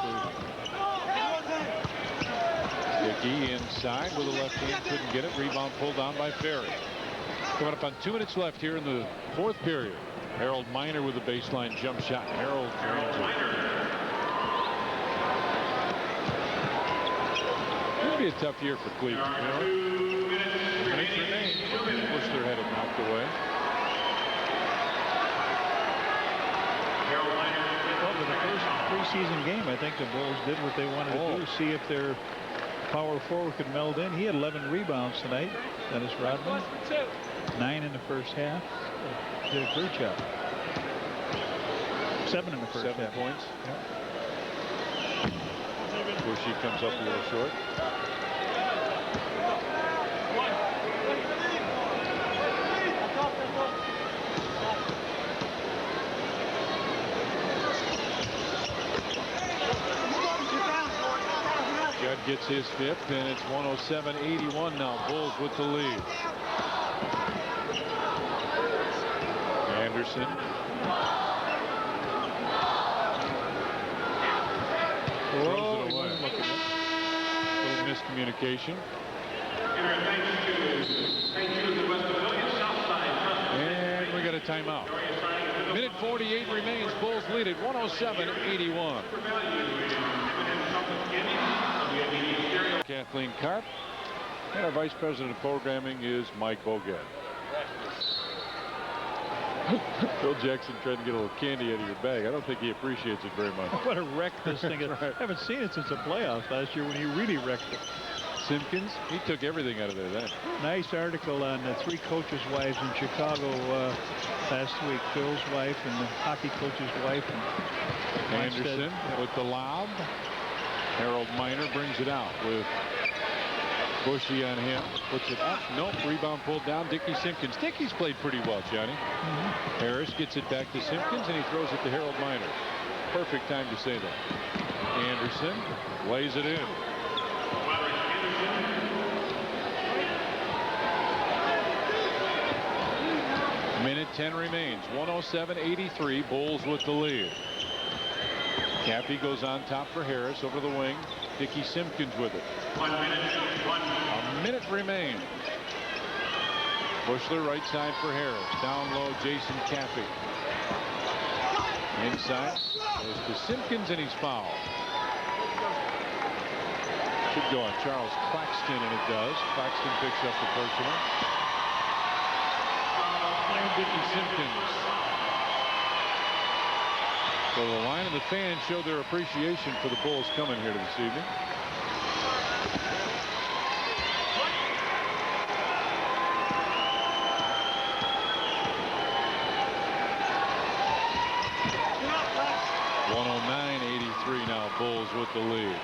Speaker 2: Dickey inside with a left hand. Couldn't get it. Rebound pulled down by Ferry. Coming up on 2 minutes left here in the fourth period. Harold Miner with a baseline jump shot. Harold drains it. It'll be a tough year for Cleveland. You know? 2 minutes remain. Bushler had it knocked away.
Speaker 3: Well, with the first preseason game, I think the Bulls did what they wanted to do. See if their power forward could meld in. He had 11 rebounds tonight. Dennis Rodman. 9 in the first half. Did a great job. 7 in the first half.
Speaker 2: 7 points.
Speaker 3: Yeah.
Speaker 2: Bushy comes up a little short. Judd gets his fifth, and it's 107-81 now. Bulls with the lead. Anderson. Throws it away. Little miscommunication. And we got a timeout. Minute 48 remains. Bulls lead at 107-81. Kathleen Karp. And our Vice President of Programming is Mike Boget. Phil Jackson tried to get a little candy out of your bag. I don't think he appreciates it very much.
Speaker 3: What a wreck this thing is. I haven't seen it since the playoffs last year when he really wrecked it.
Speaker 2: Simpkins, he took everything out of there then.
Speaker 3: Nice article on the 3 coaches' wives in Chicago last week. Phil's wife and the hockey coach's wife. And
Speaker 2: Anderson with the lob. Harold Miner brings it out with Bushy on him. Puts it up. Nope. Rebound pulled down. Dickie Simpkins. Dickie's played pretty well, Johnny. Harris gets it back to Simpkins, and he throws it to Harold Miner. Perfect time to say that. Anderson lays it in. Minute 10 remains. 107-83. Bulls with the lead. Cappy goes on top for Harris over the wing. Dickie Simpkins with it.
Speaker 4: 1 minute.
Speaker 2: A minute remains. Bushler right side for Harris. Down low, Jason Cappy. Inside goes to Simpkins, and he's fouled. Should go on Charles Claxton, and it does. Claxton picks up the personal. And Dickie Simpkins. So the line and the fans show their appreciation for the Bulls coming here this evening. Now Bulls with the lead.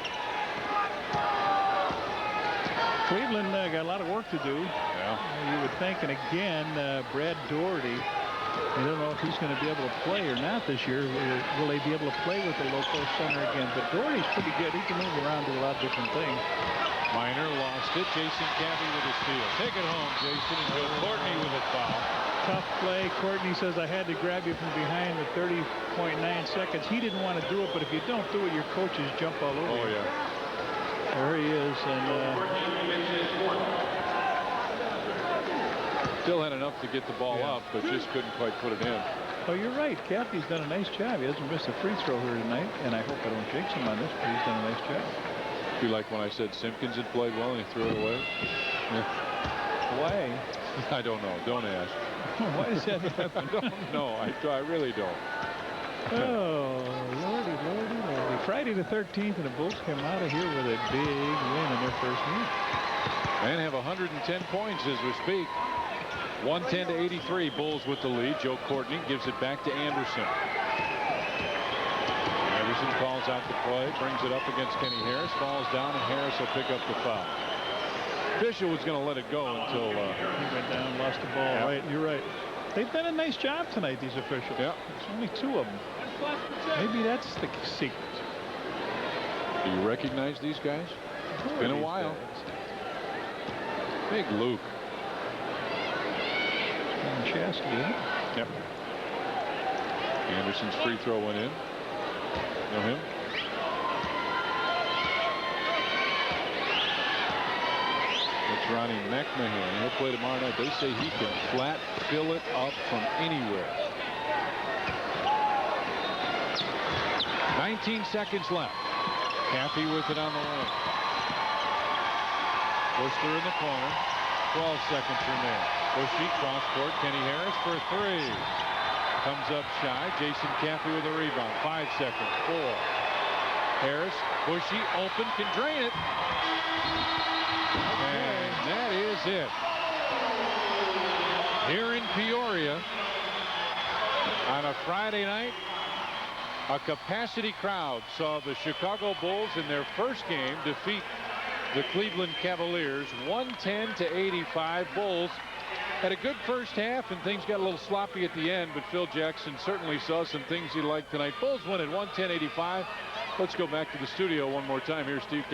Speaker 3: Cleveland got a lot of work to do.
Speaker 2: Yeah.
Speaker 3: You would think, and again, Brad Doherty, I don't know if he's going to be able to play or not this year. Will they be able to play with the low post center again? But Doherty's pretty good. He can move around, do a lot of different things.
Speaker 2: Miner lost it. Jason Cappy with a steal. Take it home, Jason, and Bill Courtney with a foul.
Speaker 3: Tough play. Courtney says, I had to grab you from behind with 30.9 seconds. He didn't want to do it, but if you don't do it, your coaches jump all over you.
Speaker 2: Oh, yeah.
Speaker 3: There he is. And
Speaker 2: still had enough to get the ball up, but just couldn't quite put it in.
Speaker 3: Oh, you're right. Cappy's done a nice job. He hasn't missed a free throw here tonight, and I hope I don't jinx him on this, but he's done a nice job.
Speaker 2: Be like when I said Simpkins had played well and he threw it away.
Speaker 3: Yeah. Why?
Speaker 2: I don't know. Don't ask.
Speaker 3: Why does that happen?
Speaker 2: I don't know. I really don't.
Speaker 3: Oh, lordy, lordy, lordy. Friday the 13th, and the Bulls come out of here with a big win in their first meet.
Speaker 2: And have 110 points as we speak. 110 to 83. Bulls with the lead. Joe Courtney gives it back to Anderson. Anderson calls out the play, brings it up against Kenny Harris, falls down, and Harris will pick up the foul. Fisher was going to let it go until
Speaker 3: he went down, lost the ball.
Speaker 2: Yeah.
Speaker 3: Right, you're right. They've done a nice job tonight, these officials.
Speaker 2: Yeah.
Speaker 3: There's only 2 of them. Maybe that's the secret.
Speaker 2: Do you recognize these guys? It's been a while. Big Luke.
Speaker 3: Yep.
Speaker 2: Anderson's free throw went in. Know him? It's Ronnie McMahon. He'll play tomorrow night. They say he can flat fill it up from anywhere. 19 seconds left. Caffey with it on the wing. Worcester in the corner. 12 seconds remain. Bushy cross court. Kenny Harris for 3. Comes up shy. Jason Caffey with a rebound. 5 seconds. 4. Harris. Bushy open. Can drain it. And that is it. Here in Peoria on a Friday night, a capacity crowd saw the Chicago Bulls in their first game defeat the Cleveland Cavaliers 110 to 85. Bulls had a good first half and things got a little sloppy at the end, but Phil Jackson certainly saw some things he liked tonight. Bulls win at 110-85. Let's go back to the studio one more time. Here's Steve.